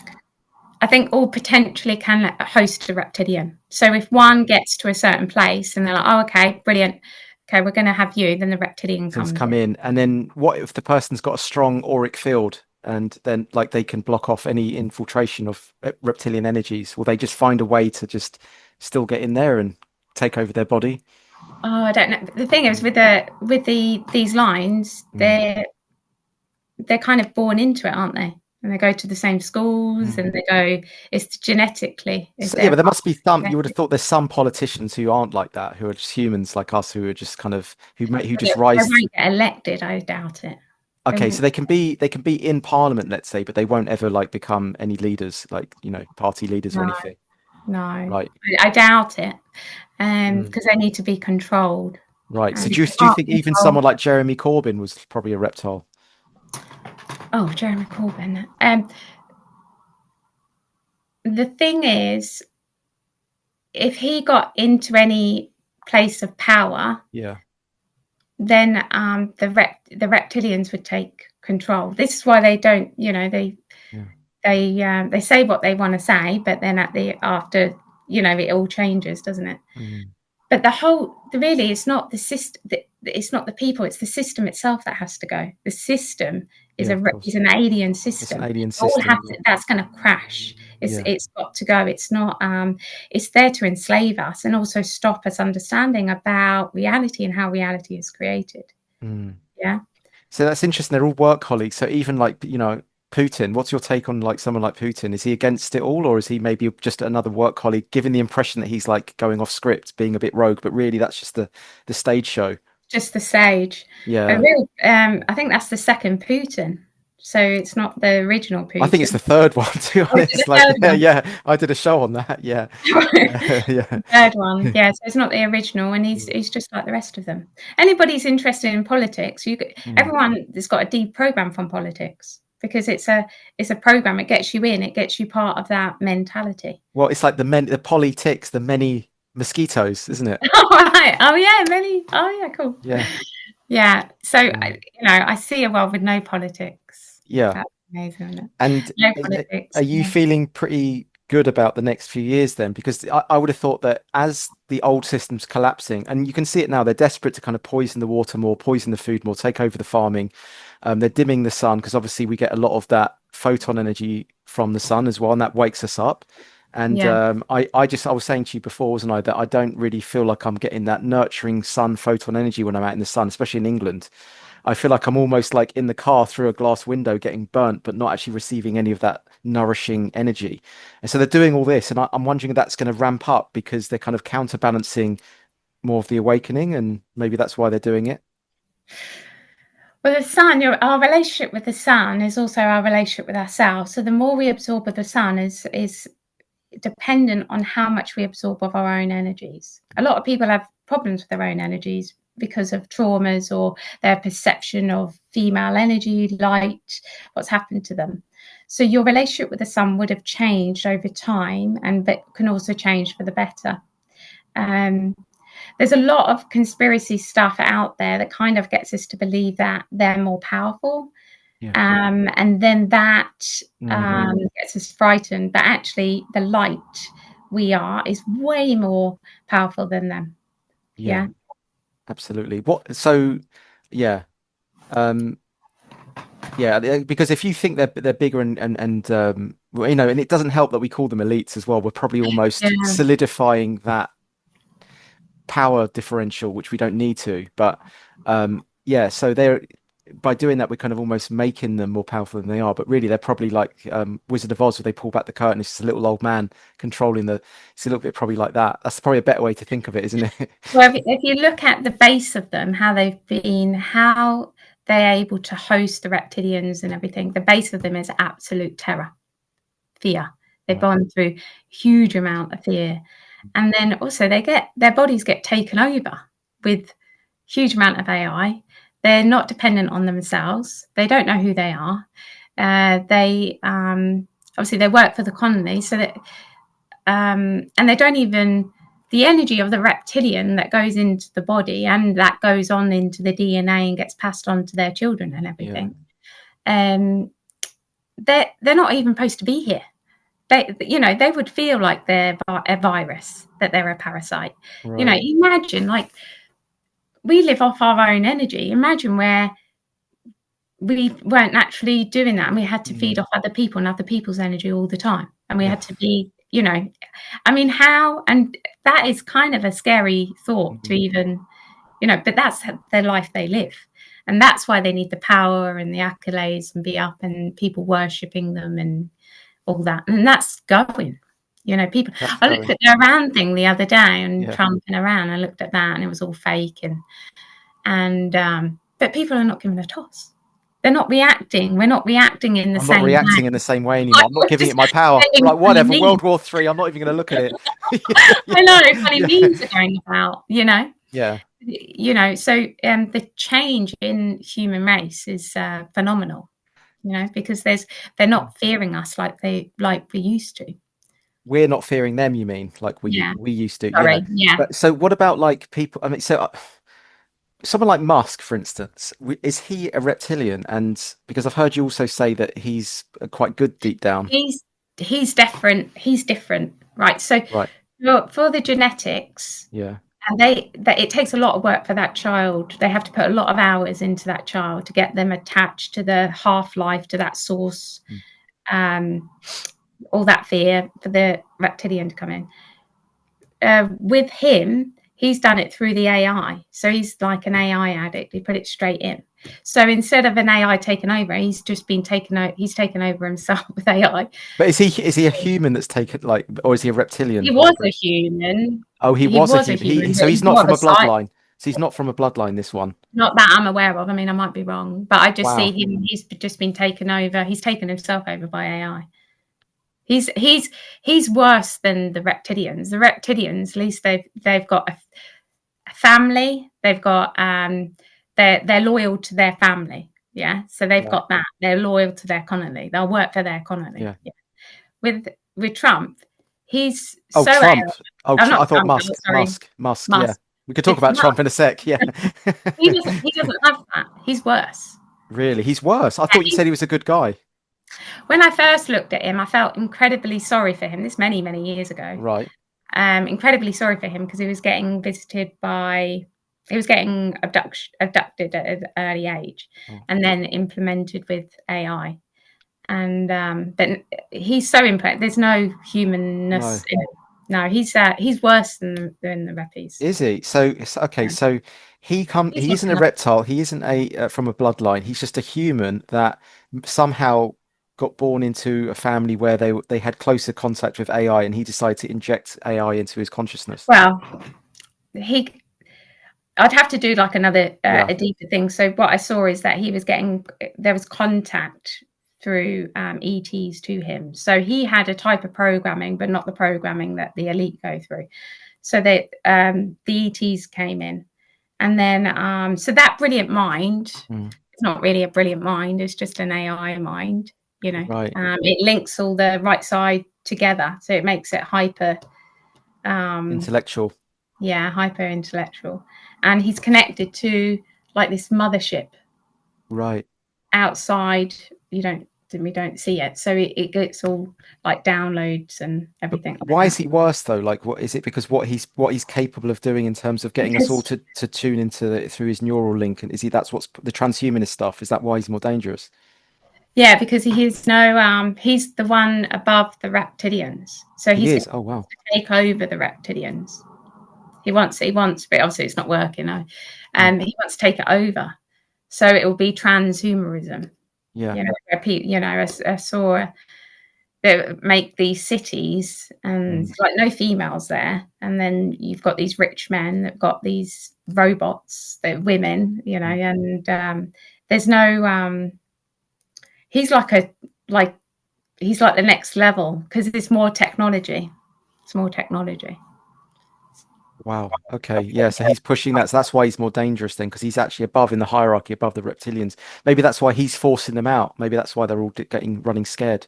I think all potentially can host a reptilian. So if okay. one gets to a certain place and they're like, oh, okay, brilliant. Okay, we're going to have you. Then the reptilian Things comes come in. in, and then what if the person's got a strong auric field, and then like they can block off any infiltration of reptilian energies? Will they just find a way to just still get in there and take over their body? Oh, I don't know. The thing is, Mm, with these lines, mm, they're kind of born into it, aren't they? And they go to the same schools, mm. and they go. It's genetically. Is So, yeah, their but there part must be some. You would have genetic? thought there's some politicians who aren't like that, who are just humans like us, who are just kind of who They just rise. won't get elected. I doubt it. They Okay, so won't. they can be in parliament, let's say, but they won't ever like become any leaders, like party leaders or No, anything, no. right? I doubt it. Mm. Because they need to be controlled, Right. So and do you if they do you can't think even control. someone like Jeremy Corbyn was probably a reptile? Oh, Jeremy Corbyn. The thing is, if he got into any place of power, Yeah. then the reptilians would take control. This is why they don't. Yeah. They say what they want to say, but then after, it all changes, doesn't it? Mm. But really, it's not the system. It's not the people. It's the system itself that has to go. The system is Yeah, of is course. an alien It's an system. alien All system. Yeah. that's going to crash. It's Yeah. it's got to go. It's not. It's there to enslave us and also stop us understanding about reality and how reality is created. Mm. Yeah. So that's interesting. They're all work colleagues. So even like, Putin, what's your take on like someone like Putin? Is he against it all, or is he maybe just another work colleague, given the impression that he's like going off script, being a bit rogue, but really that's just the stage show? Just the sage. A Yeah. real. I think that's the second Putin. So it's not the original I think it's Putin. the third one, to be Oh, is it honest. the Like, third yeah, one? yeah, I did a show on that. Yeah. Yeah. Third one, yeah. So it's not the original, and he's just like the rest of them. Anybody's interested in politics, Mm. everyone has got a deprogram from politics, because it's a program. It gets you in. It gets you part of that mentality. Well, it's like the polyticks, the many mosquitoes, isn't it? Oh right. Oh yeah. Really. Oh yeah. Cool. Yeah. Yeah. So Mm. I see a world with no politics. Yeah. That's amazing, isn't it? And No are politics. you Yeah. feeling pretty good about the next few years then? Because I would have thought that as the old system's collapsing, and you can see it now, they're desperate to kind of poison the water more, poison the food more, take over the farming. They're dimming the sun because obviously we get a lot of that photon energy from the sun as well, and that wakes us up. And Yeah. I was saying to you before, wasn't I, that I don't really feel like I'm getting that nurturing sun photon energy when I'm out in the sun, especially in England. I feel like I'm almost like in the car through a glass window getting burnt, but not actually receiving any of that nourishing energy. And so they're doing all this, and I'm wondering if that's going to ramp up because they're kind of counterbalancing more of the awakening, and maybe that's why they're doing it. Well, the sun, our relationship with the sun is also our relationship with ourselves. So the more we absorb of the sun is dependent on how much we absorb of our own energies. A lot of people have problems with their own energies because of traumas or their perception of female energy, light, what's happened to them. So your relationship with the sun would have changed over time, and but can also change for the better. Um, there's a lot of conspiracy stuff out there that kind of gets us to believe that they're more powerful. Yeah. And then that Mm, gets us frightened. But actually, the light we are is way more powerful than them. yeah, Yeah. absolutely. What? So, yeah, um, yeah. Because if you think they're bigger and well, and it doesn't help that we call them elites as well. We're probably almost Yeah. solidifying that power differential, which we don't need to. But yeah, so they're by doing that, we're kind of almost making them more powerful than they are. But really, they're probably like Wizard of Oz, where they pull back the curtain. It's just a little old man controlling the. It's a little bit probably like that. That's probably a better way to think of it, isn't it? Well, if you look at the base of them, how they're able to host the reptilians and everything, the base of them is absolute terror, fear. They've Right. gone through huge amount of fear. And then also their bodies get taken over with huge amount of AI. They're not dependent on themselves. They don't know who they are. They obviously they work for the colony, so that and they don't even the energy of the reptilian that goes into the body and that goes on into the DNA and gets passed on to their children and Yeah. everything. Um, they're not even supposed to be here. They would feel like they're a virus, that they're a parasite. Right. Imagine like we live off our own energy. Imagine where we weren't naturally doing that and we had to feed Mm. off other people and other people's energy all the time. And we Yeah. had to be, I mean, how, and that is kind of a scary thought to Mhm. even, but that's their life they live. And that's why they need the power and the accolades and be up and people worshipping them and all that. And that's going. People. That's I looked going. at the Iran thing the other day and Yeah. Trump and Iran. I looked at that and it was all fake and but people are not giving a toss. They're not reacting. We're not reacting in the I'm not same reacting in way. the same way anymore. Like, I'm not we're giving it just my power. getting Like funny whatever, memes. World War Three. I'm not even going to look at it. Yeah. I know funny memes are going about. Yeah. So the change in human race is phenomenal. Because they're not fearing us like we used to. We're not fearing them, you mean? Like we Yeah. we used to, yeah. Sorry. Yeah. But so what about like people? I mean, so someone like Musk, for instance, is he a reptilian? And because I've heard you also say that he's quite good deep down. He's different. He's different, right? So Right. for the genetics, Yeah. and that it takes a lot of work for that child. They have to put a lot of hours into that child to get them attached to the half-life, to that source, Mm. um, all that fear for the reptilian to come in. With him, he's done it through the AI. So he's like an AI addict. He put it straight in. So instead of an AI taken over, he's just been taken over. He's taken over himself with AI. But is he a human that's taken like, or is he a reptilian He was a hybrid? human. Oh, he He was a was a human. He human, so but he's he's not more of from a a side. bloodline. So he's not from a bloodline. This one. Not that I'm aware of. I mean, I might be wrong, but I just see Wow. him. He's just been taken over. He's taken himself over by AI. He's worse than the reptilians. The reptilians, at least they've got a family. They've got they're loyal to their family. Yeah, so they've Right. got that. They're loyal to their colony. They'll work for their colony. Yeah. Yeah. With Trump, he's Oh, so Trump. arrogant. Oh, Oh, not I thought Trump. Oh, Musk. sorry, Musk. Yeah. Musk. We could talk With about Trump Musk, in a sec. Yeah. he doesn't have that. He's worse. Really? He's worse. I Yeah, thought you said he was a good guy. when I first looked at him, I felt incredibly sorry for him. This many, many years ago. Right. Incredibly sorry for him because he was getting he was getting abducted at an early age, Oh, and then implemented with AI. And but he's so impressed. There's no no. humanness in him. No, he's worse than the reppies. Is he? So okay, Yeah. so He's he not isn't a gonna. reptile. He isn't a from a bloodline. He's just a human that somehow got born into a family where they had closer contact with AI, and he decided to inject AI into his consciousness. Well, he. I'd have to do like another Yeah. a deeper thing. So what I saw is that he was getting there was contact through ETs to him. So he had a type of programming, but not the programming that the elite go through. So that the ETs came in, and then so that brilliant mind, Mm, it's not really a brilliant mind, it's just an AI mind. You know, right. it links all the right side together, so it makes it hyper. Intellectual. Yeah, hyper intellectual, and he's connected to like this mothership Right. outside. We don't see it, so it gets all like downloads and But everything like why that. is he worse though? Like, what is it? Because what he's capable of doing in terms of getting us all Because to tune into through his neural link, and is he that's what's the transhumanist stuff? Is that why he's more dangerous? yeah, because he's the one above the reptilians, so He he's going is. Oh wow. to take over the reptilians. He wants, but obviously it's not working. No, Mm, he wants to take it over, so it will be transhumanism. yeah. Where I saw that make these cities and Mm, like no females there, and then you've got these rich men that've got these robots, they're women, mm. and there's no he's like a like he's like the next level because it's more technology. It's more technology. Wow. Okay. Yeah. So he's pushing that. So that's why he's more dangerous then, because he's actually above in the hierarchy, above the reptilians. Maybe that's why he's forcing them out. Maybe that's why they're all getting running scared.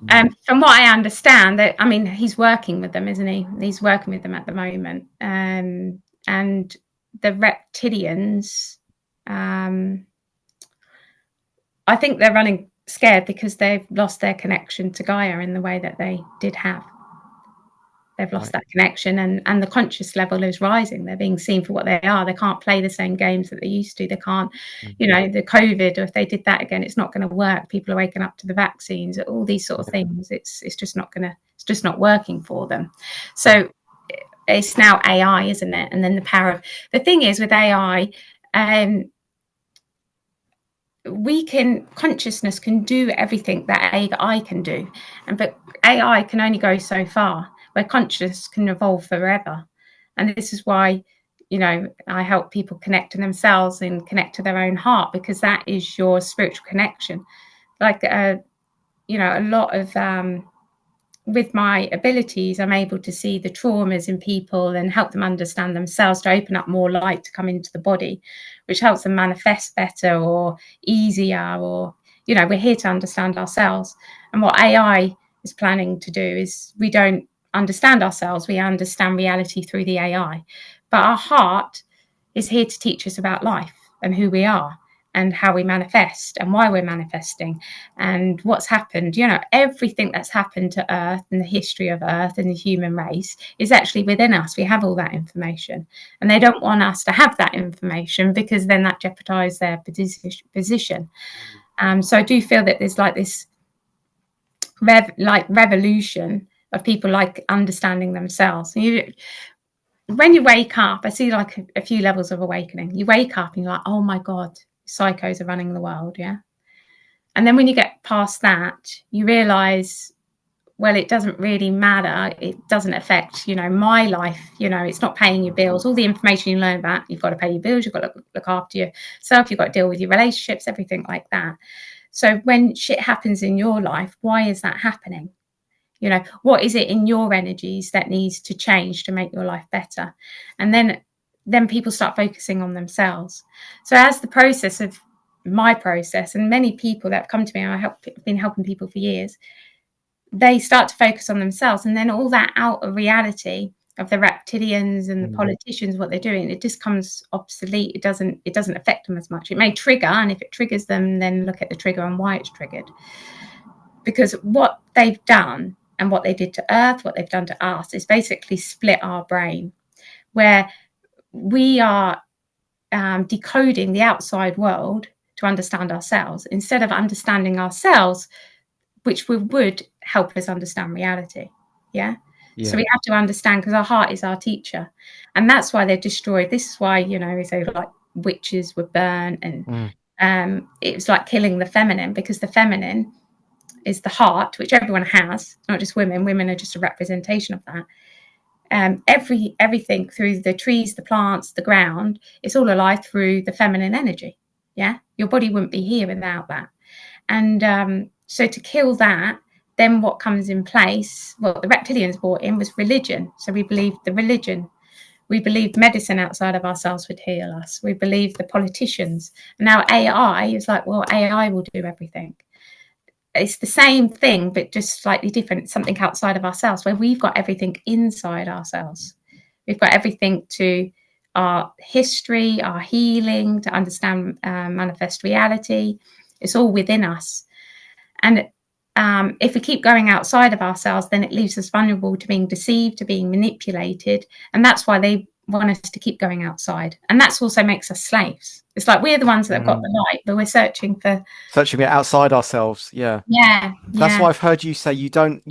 Mm, From what I understand, that I mean, he's working with them, isn't he? He's working with them at the moment, and the reptilians. Um, I think they're running scared because they've lost their connection to Gaia in the way that they did have. They've lost right. that connection, and the conscious level is rising. They're being seen for what they are. They can't play the same games that they used to. They can't, Mm, the COVID, or if they did that again, it's not going to work. People are waking up to the vaccines, all these sort of yeah. things. It's just not going to, it's just not working for them. Mm, So it's now AI, isn't it? And then the power of the thing is with AI, um, consciousness can do everything that AI can do, but AI can only go so far, where consciousness can evolve forever. And this is why I help people connect to themselves and connect to their own heart, because that is your spiritual connection. Like a lot of with my abilities, I'm able to see the traumas in people and help them understand themselves, to open up more light to come into the body, which helps them manifest better or easier. Or, we're here to understand ourselves. And what AI is planning to do is, we don't understand ourselves, we understand reality through the AI. But our heart is here to teach us about life and who we are and how we manifest and why we're manifesting and what's happened. Everything that's happened to Earth and the history of Earth and the human race is actually within us. We have all that information, and they don't want us to have that information, because then that jeopardizes their position. So I do feel that there's like this revolution of people like understanding themselves. When you wake up, I see like a few levels of awakening. You wake up and you're like, oh my God, psychos are running the world, yeah. And then when you get past that, you realize, well, it doesn't really matter. It doesn't affect, my life. It's not paying your bills. All the information you learn about, you've got to pay your bills, you've got to look after yourself, you've got to deal with your relationships, everything like that. So when shit happens in your life, why is that happening? What is it in your energies that needs to change to make your life better? And then people start focusing on themselves. So as the process of my process, and many people that have come to me, I've been helping people for years, they start to focus on themselves, and then all that outer reality of the reptilians and the mm, politicians, what they're doing, it just comes obsolete. It doesn't affect them as much. It may trigger, and if it triggers them, then look at the trigger and why it's triggered. Because what they've done and what they did to Earth, what they've done to us, is basically split our brain, where we are decoding the outside world to understand ourselves, instead of understanding ourselves, which would help us understand reality. Yeah. So Yeah. we have to understand, because our heart is our teacher. And that's why they're destroyed. This is why, we say like witches were burnt, and Mm. it was like killing the feminine, because the feminine is the heart, which everyone has, not just women. Women are just a representation of that. Everything through the trees, the plants, the ground, it's all alive through the feminine energy. Yeah. Your body wouldn't be here without that. And so to kill that, then what comes in place, what the reptilians brought in was religion. So we believed the religion. We believed medicine outside of ourselves would heal us. We believed the politicians. And now AI is like, well, AI will do everything. It's the same thing, but just slightly different. It's something outside of ourselves, where we've got everything inside ourselves. We've got everything to our history, our healing, to understand manifest reality. It's all within us. And if we keep going outside of ourselves, then it leaves us vulnerable to being deceived, to being manipulated. And that's why they want us to keep going outside. And that also makes us slaves. It's like we're the ones that have got Mm. the light, but we're searching for. Searching it outside ourselves. Yeah. Yeah, That's yeah, why I've heard you say you don't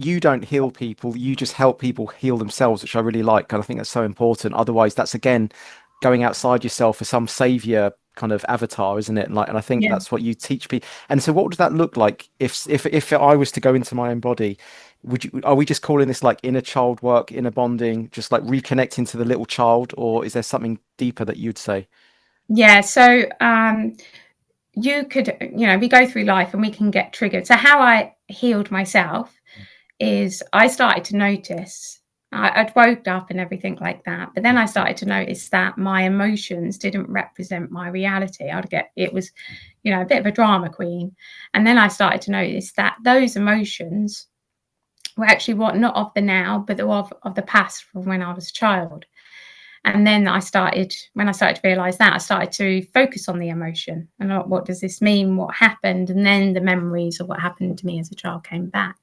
heal people, you just help people heal themselves, which I really like. And I think that's so important. Otherwise, that's again going outside yourself for some savior kind of avatar, isn't it? And I think yeah. that's what you teach people. And so, what does that look like if I was to go into my own body? Are we just calling this like inner child work, inner bonding, just like reconnecting to the little child, or is there something deeper that you'd say? Yeah. So you could, we go through life and we can get triggered. So how I healed myself is I started to notice, I'd woke up and everything like that, but then I started to notice that my emotions didn't represent my reality. It was, a bit of a drama queen. And then I started to notice that those emotions were actually what, not of the now, but of the past, from when I was a child. And then when I started to realize that, I started to focus on the emotion and what does this mean? What happened? And then the memories of what happened to me as a child came back.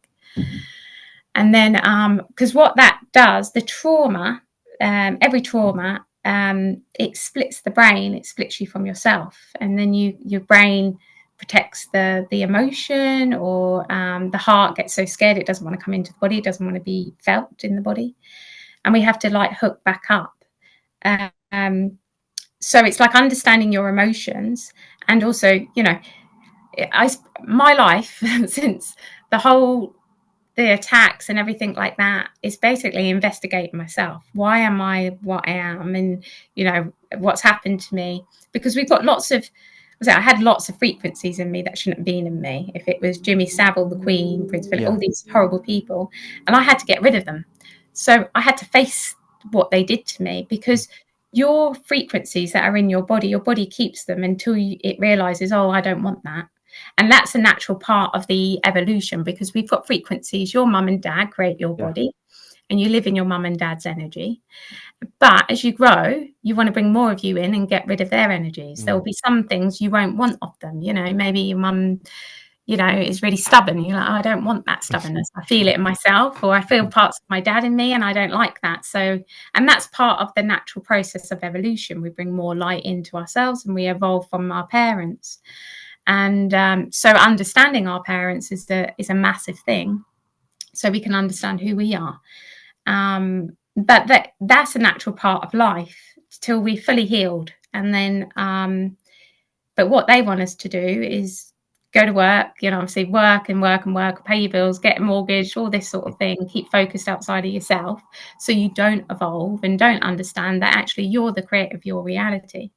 And then, because what that does, the trauma, every trauma, it splits the brain, it splits you from yourself. And then your brain protects the emotion, or the heart gets so scared it doesn't want to come into the body, it doesn't want to be felt in the body. And we have to like hook back up. Um, so it's like understanding your emotions, and also, my life since the whole the attacks and everything like that is basically investigating myself. Why am I what I am, and what's happened to me? Because we've got I had lots of frequencies in me that shouldn't have been in me. If it was Jimmy Savile, the Queen, Prince Philip, Yeah. all these horrible people, and I had to get rid of them. So I had to face what they did to me, because your frequencies that are in your body keeps them until it realizes, oh, I don't want that. And that's a natural part of the evolution, because we've got frequencies. Your mum and dad create your Yeah. body, and you live in your mum and dad's energy. But as you grow, you want to bring more of you in and get rid of their energies. There will Mm. be some things you won't want of them. Maybe your mum, is really stubborn. You're like, oh, I don't want that stubbornness. I feel it in myself, or I feel parts of my dad in me, and I don't like that. So, and that's part of the natural process of evolution. We bring more light into ourselves, and we evolve from our parents. And so understanding our parents is a massive thing, so we can understand who we are. But that's a natural part of life till we're fully healed. And then, but what they want us to do is go to work, obviously work and work and work, pay your bills, get a mortgage, all this sort of thing, keep focused outside of yourself, so you don't evolve and don't understand that actually you're the creator of your reality.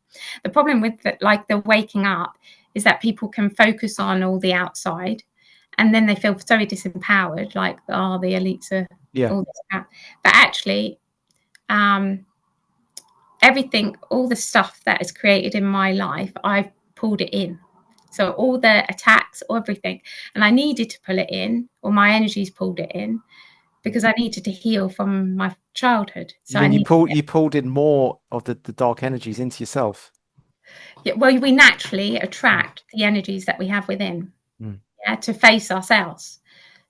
The problem with the waking up is that people can focus on all the outside, and then they feel so disempowered, like, oh, the elites are Yeah. all this crap. But actually, everything, all the stuff that is created in my life, I've pulled it in. So all the attacks, everything, and I needed to pull it in, or my energies pulled it in, because I needed to heal from my childhood. So You I mean need. you pulled in more of the dark energies into yourself? Yeah, well, we naturally attract the energies that we have within, Mm. yeah, to face ourselves.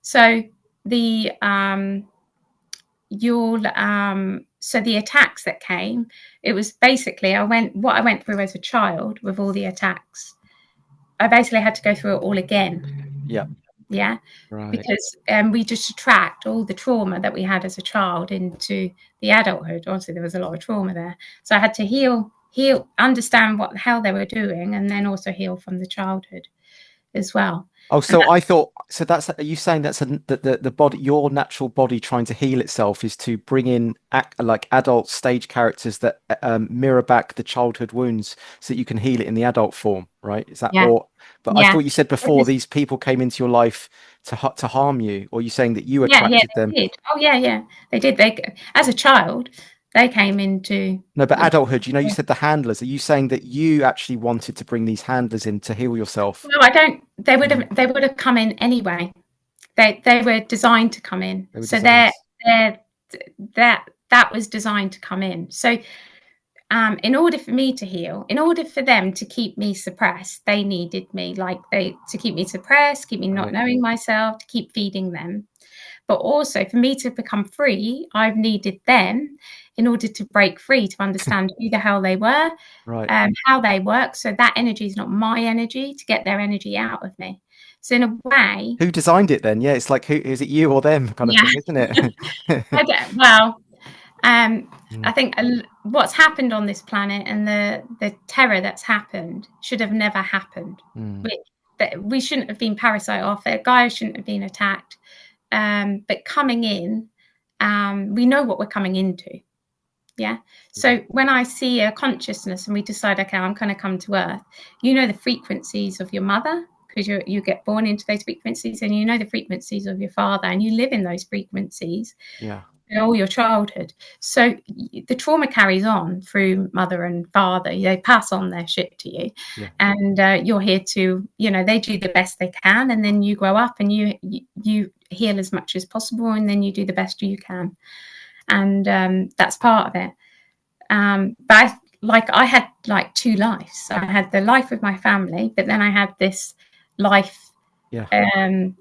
So the you'll so the attacks that came, it was basically what I went through as a child with all the attacks. I basically had to go through it all again. Yeah. Yeah, Right. because we just attract all the trauma that we had as a child into the adulthood. Obviously, there was a lot of trauma there, so I had to heal, understand what the hell they were doing, and then also heal from the childhood as well. Oh, And so I thought, so that's, are you saying that's the body, your natural body trying to heal itself is to bring in like adult stage characters that mirror back the childhood wounds so that you can heal it in the adult form, right? Is that, yeah, or, but I yeah, thought you said it before was, these people came into your life to harm you, or you saying that you yeah, yeah, attracted them? they did. Oh, yeah, yeah, they did. They, as a child, they came into, No, but you adulthood, you know, you know, said the handlers. Are you saying that you actually wanted to bring these handlers in to heal yourself? well, I don't. No, They would have come in anyway. They were designed to come in. they were So designed. they're that was designed to come in. So in order for me to heal, in order for them to keep me suppressed, they needed me, like they to keep me suppressed, keep me not Right. knowing myself, to keep feeding them. But also for me to become free, I've needed them in order to break free, to understand who the hell they were, Right. how they work. So that energy is not my energy, to get their energy out of me. So in a way, Who designed it then? Yeah, it's like who is it, you or them kind of yeah, thing, isn't it? I don't, well, Um, Mm, I think what's happened on this planet and the terror that's happened should have never happened. mm, We, we shouldn't have been parasite off it. Gaia shouldn't have been attacked. But coming in, we know what we're coming into. Yeah. yeah, So when I see a consciousness and we decide, okay, I'm going to come to Earth, you know the frequencies of your mother because you get born into those frequencies, and you know the frequencies of your father, and you live in those frequencies yeah, all your childhood. So the trauma carries on through mother and father. They pass on their shit to you, yeah, and you're here to, they do the best they can, and then you grow up and you heal as much as possible, and then you do the best you can, and that's part of it. But I had like two lives. I had the life with my family, but then I had this life, yeah.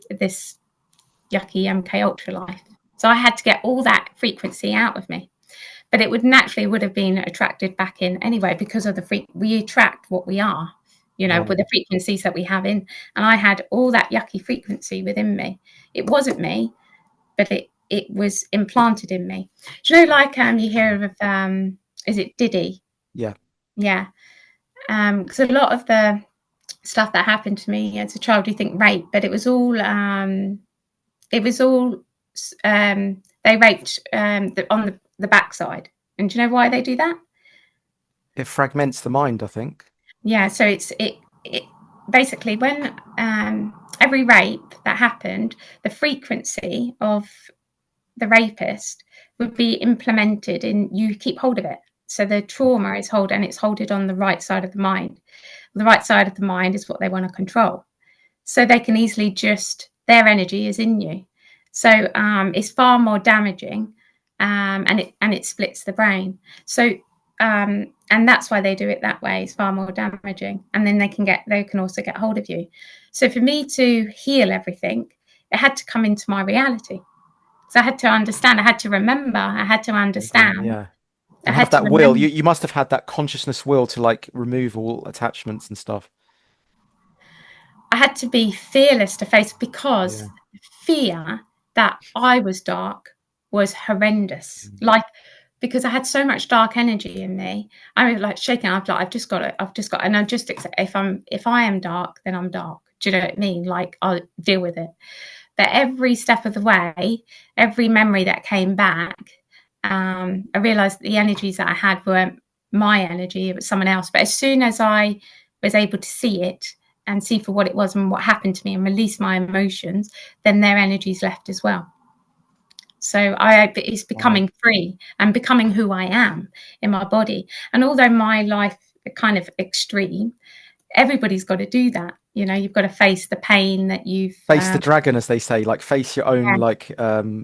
this yucky MK Ultra life. So I had to get all that frequency out of me. But it would have been attracted back in anyway because of we attract what we are, with Right. the frequencies that we have in. And I had all that yucky frequency within me. It wasn't me, but it was implanted in me. Do you know, like you hear of is it Diddy? Yeah. Yeah. Because a lot of the stuff that happened to me as a child, you think rape, but it was all they raped on the backside. And do you know why they do that? It fragments the mind, I think. Yeah, so it basically when every rape that happened, the frequency of the rapist would be implemented in you keep hold of it. So the trauma is hold and it's holded on the right side of the mind. The right side of the mind is what they want to control. So they can easily just their energy is in you. So it's far more damaging, and it splits the brain. So and that's why they do it that way. It's far more damaging, and then they can also get hold of you. So for me to heal everything, it had to come into my reality. So I had to understand. I had to remember. I had to understand. Yeah. I And have had to that will. remember. You must have had that consciousness will to like remove all attachments and stuff. I had to be fearless to face because Yeah. fear that I was dark was horrendous. Mm. Like because I had so much dark energy in me, I was like shaking. I've just got it. I've just got, and I just accept if I am dark, then I'm dark. Do you know what I mean? Like I'll deal with it. But every step of the way, every memory that came back, I realized that the energies that I had weren't my energy, it was someone else. But as soon as I was able to see it and see for what it was and what happened to me and release my emotions, then their energies left as well. So it's Wow. becoming free and becoming who I am in my body. And although my life is kind of extreme, everybody's got to do that. You've got to face the pain that you've. Face the dragon, as they say, like face your own Yeah, like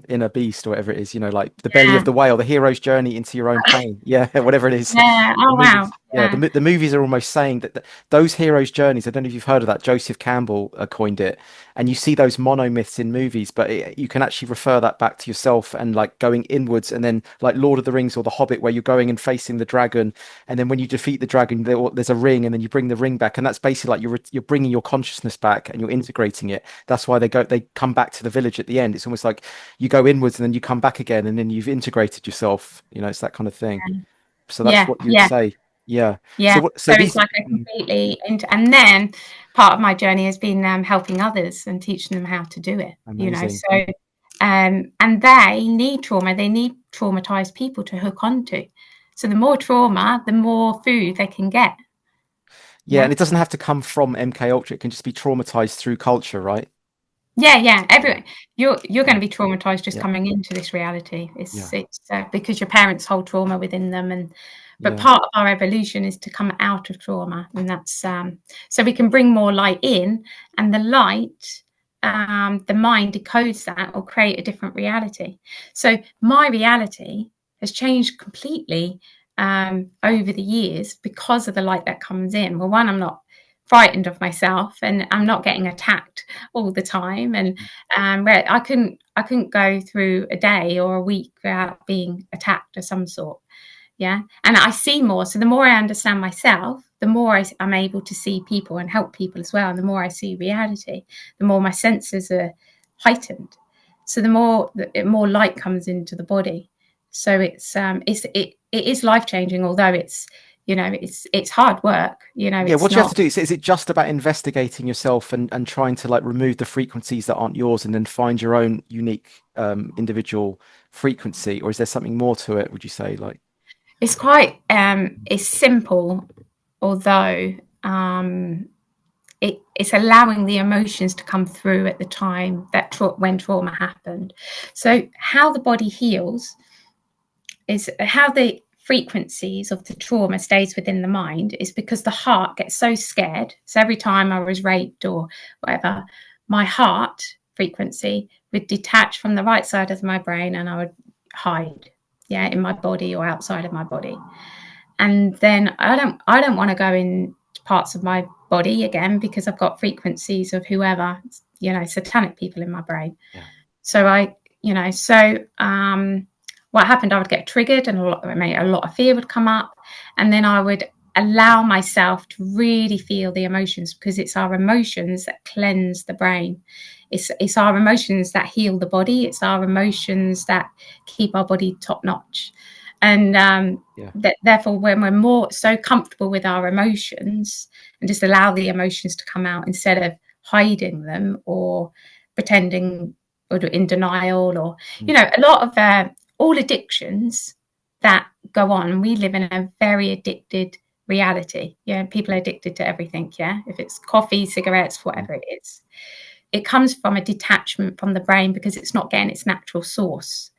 inner beast or whatever it is, like the belly of yeah, the whale, the hero's journey into your own pain. Yeah, whatever it is. yeah. The Oh movies. wow. Yeah, the movies are almost saying that those heroes' journeys. I don't know if you've heard of that. Joseph Campbell coined it, and you see those monomyths in movies, but you can actually refer that back to yourself and like going inwards, and then like Lord of the Rings or The Hobbit, where you're going and facing the dragon, and then when you defeat the dragon, there's a ring, and then you bring the ring back, and that's basically like you're bringing your consciousness back and you're integrating it. That's why they come back to the village at the end. It's almost like you go inwards and then you come back again, and then you've integrated yourself. It's that kind of thing. So that's Yeah, what you'd yeah, say. Yeah. yeah. So what? So So it's these. like a completely and then part of my journey has been helping others and teaching them how to do it. Amazing. So and they need trauma. They need traumatized people to hook onto. So the more trauma, the more food they can get. Yeah, and Yeah. it doesn't have to come from MK Ultra. It can just be traumatized through culture, right? Yeah, yeah. Yeah. Everyone, you're going Yeah. to be traumatized just Yeah. coming into this reality. Yeah. It's because your parents hold trauma within them, and but Yeah. part of our evolution is to come out of trauma, and that's so we can bring more light in, and the light, the mind decodes that or create a different reality. So my reality has changed completely over the years because of the light that comes in. Well, one, I'm not frightened of myself, and I'm not getting attacked all the time, and where I couldn't go through a day or a week without being attacked of some sort. Yeah, and I see more. So the more I understand myself, the more I'm able to see people and help people as well. And the more I see reality, the more my senses are heightened. So the more light comes into the body. So it is life changing. Although it's hard work. Yeah. It's What do you have not. to do? Is it just about investigating yourself and trying to like remove the frequencies that aren't yours and then find your own unique individual frequency, or is there something more to it? Would you say like? It's quite it's simple, although it's allowing the emotions to come through at the time that when trauma happened. So how the body heals is how the frequencies of the trauma stays within the mind is because the heart gets so scared. So every time I was raped or whatever, my heart frequency would detach from the right side of my brain and I would hide, yeah, in my body or outside of my body. And then I don't want to go in parts of my body again because I've got frequencies of whoever, satanic people in my brain. Yeah. So what happened, I would get triggered and a lot of fear would come up, and then I would allow myself to really feel the emotions, because it's our emotions that cleanse the brain. It's our emotions that heal the body. It's our emotions that keep our body top notch. And Yeah. therefore, when we're more so comfortable with our emotions and just allow the emotions to come out instead of hiding them or pretending or in denial, or Mm. a lot of all addictions that go on. We live in a very addicted reality. Yeah, people are addicted to everything. Yeah, if it's coffee, cigarettes, Mm. whatever it is, it comes from a detachment from the brain because it's not getting its natural source.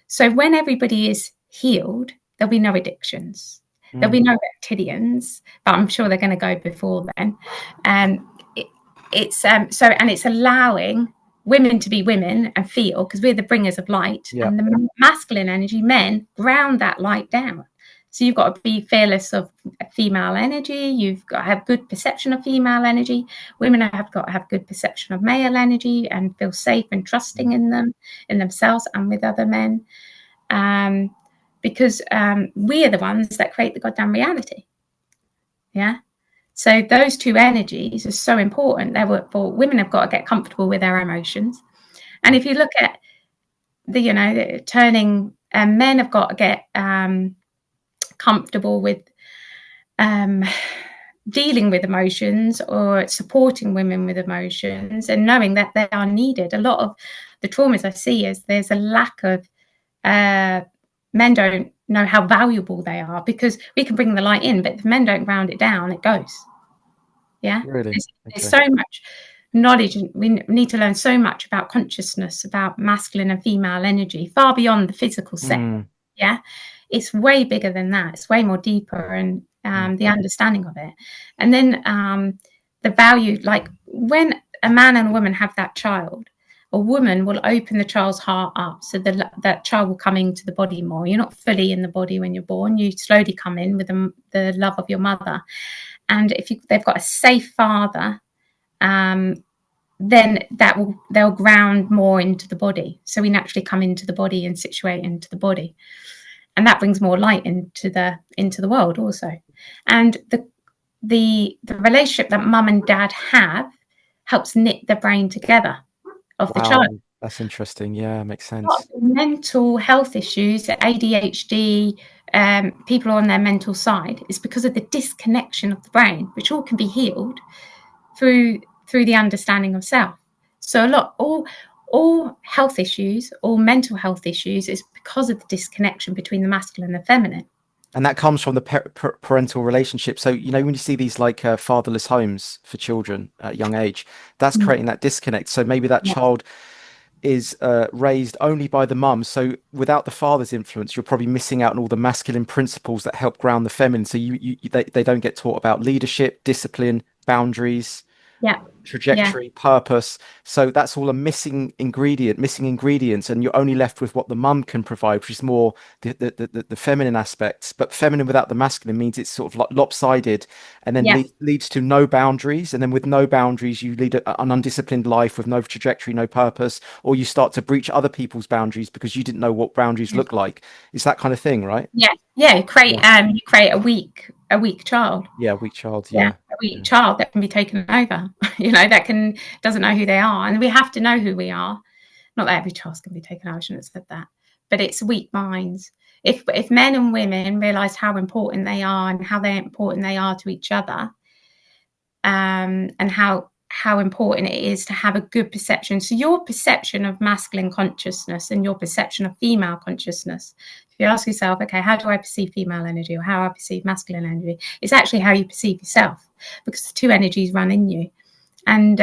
So when everybody is healed, there'll be no addictions. There'll Mm. be no reptilians, but I'm sure they're going to go before then. Um, it, and it's allowing women to be women and feel, because we're the bringers of light, Yeah. and the masculine energy, men, ground that light down. So you've got to be fearless of female energy. You've got to have good perception of female energy. Women have got to have good perception of male energy and feel safe and Mm. trusting in themselves and with other men, um, because we are the ones that create the goddamn reality. Yeah. So those two energies are so important. For women have got to get comfortable with their emotions. And Yeah. if you look at the turning, men have got to get comfortable with um, dealing with emotions or supporting women with emotions and knowing that they are needed. A lot of the traumas I see is there's a lack of men don't know how valuable they are, because we can bring the light in, but if men don't ground it down, it goes. Yeah, Really? there's Okay. so much knowledge, and we need to learn so much about consciousness, about masculine and female energy, far beyond the physical set. Mm. Yeah, it's way bigger than that. It's way more deeper, and Yeah. the understanding of it, and then the value. Like when a man and a woman have that child, a woman will open the child's heart up, so that child will come into the body more. You're not fully in the body when you're born. You slowly come in with the love of your mother. And if they've got a safe father, then they'll ground more into the body. So we naturally come into the body and situate into the body, and that brings more light into the world also. And the relationship that mum and dad have helps knit the brain together of the child. Wow, that's interesting. Yeah, makes A lot of sense. the mental health issues, ADHD, people on their mental side, is because of the disconnection of the brain, which all can be healed through the understanding of self. So all health issues, all mental health issues, is because of the disconnection between the masculine and the feminine. And that comes from the parental relationship. So, you know, when you see these like fatherless homes for children at a young age, that's Mm. creating that disconnect. So maybe that Yeah, child is raised only by the mum. So without the father's influence, you're probably missing out on all the masculine principles that help ground the feminine. So they don't get taught about leadership, discipline, boundaries, yeah, yeah, trajectory, purpose. So that's all a missing ingredients, and you're only left with what the mum can provide, which is more the feminine aspects. But feminine without the masculine means it's sort of like lopsided, and then yeah, leads to no boundaries. And then with no boundaries, you lead an undisciplined life with no trajectory, no purpose, or you start to breach other people's boundaries because you didn't know what boundaries yeah, look like. It's that kind of thing, right? yeah, yeah. Yeah. You create a weak child. Yeah, weak child. Yeah, Yeah. a weak Yeah. child that can be taken over. That doesn't know who they are, and we have to know who we are. Not that every child's going to be taken over. I shouldn't have said that, but it's weak minds. If men and women realise how important they are and how important they are to each other, and how important it is to have a good perception. So your perception of masculine consciousness and your perception of female consciousness. If you ask yourself, okay, how do I perceive female energy or how I perceive masculine energy? It's actually how you perceive yourself, because the two energies run in you. And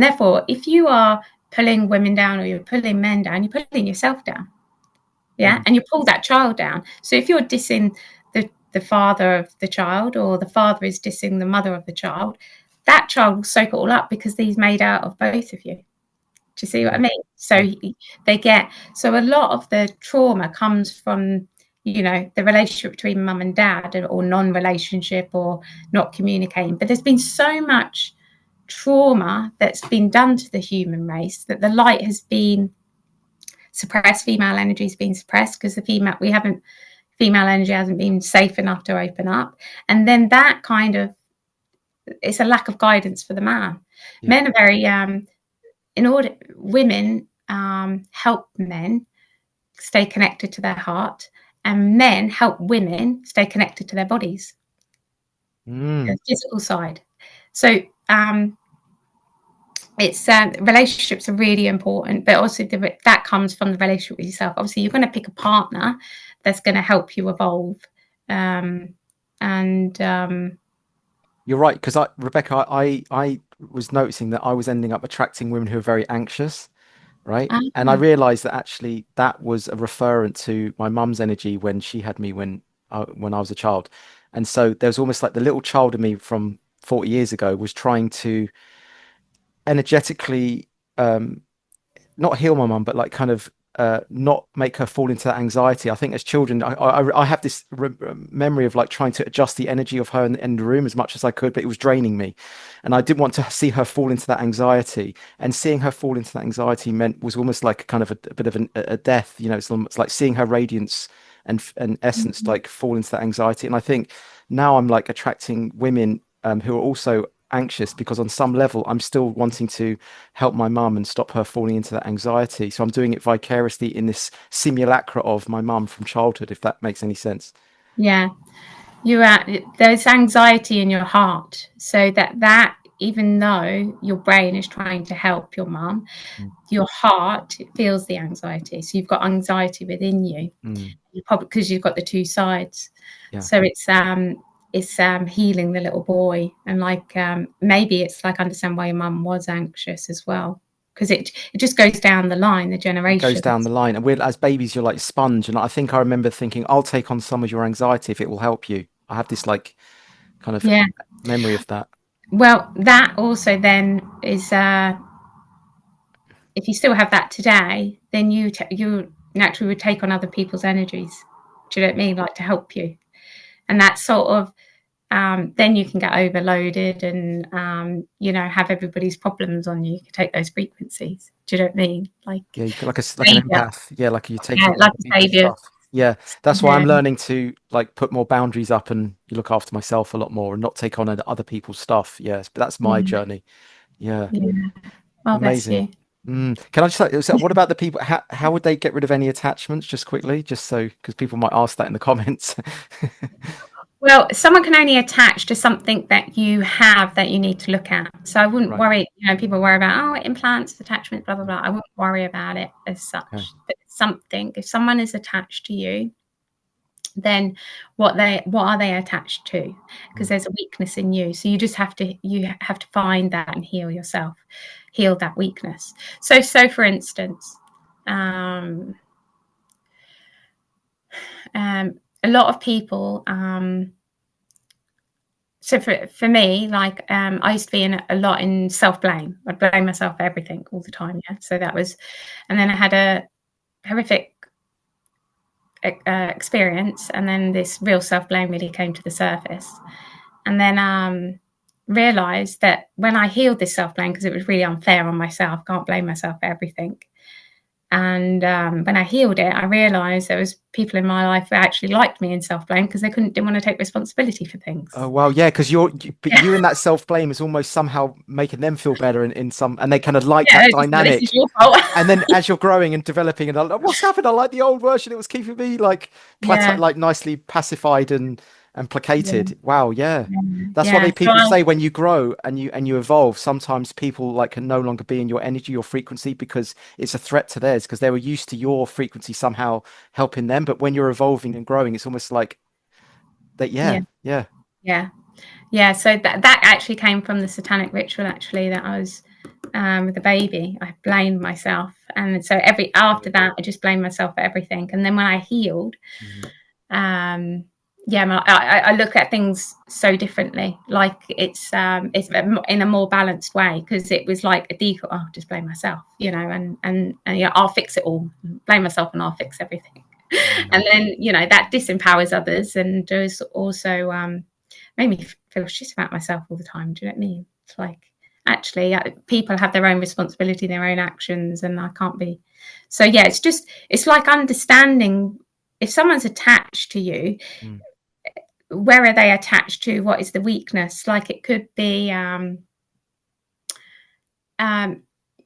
therefore, if you are pulling women down or you're pulling men down, you're pulling yourself down. Yeah. Mm. And you pull that child down. So if you're dissing the father of the child, or the father is dissing the mother of the child, that child will soak it all up because he's made out of both of you. Do you see what I Yeah. mean? So Yeah. a lot of the trauma comes from, the relationship between mum and dad, or non-relationship, or not communicating. But there's been so much trauma that's been done to the human race that the light has been suppressed. Female energy has been suppressed because female energy hasn't been safe enough to open up. And then that kind of, it's a lack of guidance for the man. Yeah. Men are very, women help men stay connected to their heart, and men help women stay connected to their bodies, Mm. the physical side. So it's relationships are really important, but also that comes from the relationship with yourself. Obviously, you're going to pick a partner that's going to help you evolve, um, and You're right, because Rebecca, I was noticing that I was ending up attracting women who are very anxious, right? And I ah, realized that actually that was a referent to my mum's energy when she had me when I was a child. And so there was almost like the little child in me from 40 years ago was trying to energetically not heal my mum, but like kind of not make her fall into that anxiety. I think as children, I have this memory of like trying to adjust the energy of her in the room as much as I could, but it was draining me, and I didn't want to see her fall into that anxiety. And seeing her fall into that anxiety was almost like kind of a bit of a death. You know, it's almost like seeing her radiance and essence like fall into that anxiety. And I think now I'm like attracting women who are also anxious because on some level I'm still wanting to help my mum and stop her falling into that anxiety. So I'm doing it vicariously in this simulacra of my mum from childhood, if that makes any sense. yeah, there's anxiety in your heart, so that even though your brain is trying to help your mum, Mm. your heart feels the anxiety. So you've got anxiety within you. Mm. You probably, because you've got the two sides. Yeah. So it's healing the little boy, and like maybe it's like understand why your mum was anxious as well, because it just goes down the line, the It goes down generations. the line. And we're, as babies, you're like a sponge. And I think I remember thinking, I'll take on some of your anxiety if it will help you. I have this like kind of Yeah. memory of that. Well, that also then if you still have that today, then you naturally would take on other people's energies. Do you know what I mean? Like to help you, and that sort of then you can get overloaded and have everybody's problems on you. You can take those frequencies. Do you know what I mean? Like Yeah, you could like an savior, empath. Yeah, like you take yeah, in like other a people's savior. stuff. Yeah, that's why Yeah, I'm learning to like put more boundaries up and you look after myself a lot more and not take on other people's stuff. Yes, but that's my yeah, journey. Yeah, yeah. Oh, bless amazing. you. Can I just like, so what about the people? How would they get rid of any attachments? Just quickly, just so because people might ask that in the comments. Well, someone can only attach to something that you have that you need to look at. So I wouldn't Right. worry, people worry about, implants, attachments, blah, blah, blah. I wouldn't worry about it as Okay. such. But something, if someone is attached to you, then what are they attached to? Because Mm. there's a weakness in you. So you have to find that and heal yourself, heal that weakness. So for instance, um, a lot of people, so for me, like I used to be in a lot in self-blame. I'd blame myself for everything all the time. Yeah. So that was, and then I had a horrific experience, and then this real self-blame really came to the surface. And then realized that when I healed this self-blame, because it was really unfair on myself, can't blame myself for everything. And when I healed it, I realized there was people in my life who actually liked me in self-blame because they didn't want to take responsibility for things. Oh wow, yeah, because but you and that self-blame is almost somehow making them feel better in some, and they kind of like Yeah, that just, this is dynamic. your fault. And then as you're growing and developing, and like, what's happened? I like the old version. It was keeping me like Yeah, like nicely pacified and yeah, placated. Wow, yeah. yeah, That's why yeah. they So people say when you grow and you evolve, sometimes people like can no longer be in your energy, your frequency, because it's a threat to theirs because they were used to your frequency somehow helping them. But when you're evolving and growing, it's almost like that. yeah, Yeah, yeah. yeah, yeah. So that actually came from the satanic ritual. Actually, that I was with the baby. I blamed myself, and so after that, I just blamed myself for everything. And then when I healed, Mhm. um, yeah, I look at things so differently. Like it's in a more balanced way because it was like a default. Oh, just blame myself, and I'll fix it all. Blame myself, and I'll fix everything. And Mm. then that disempowers others and does also made me feel shit about myself all the time. Do you know what I mean? It's like actually people have their own responsibility, their own actions, and I can't be. So yeah, it's like understanding if someone's attached to you, Mm. where are they attached to? What is the weakness? Like it could be um,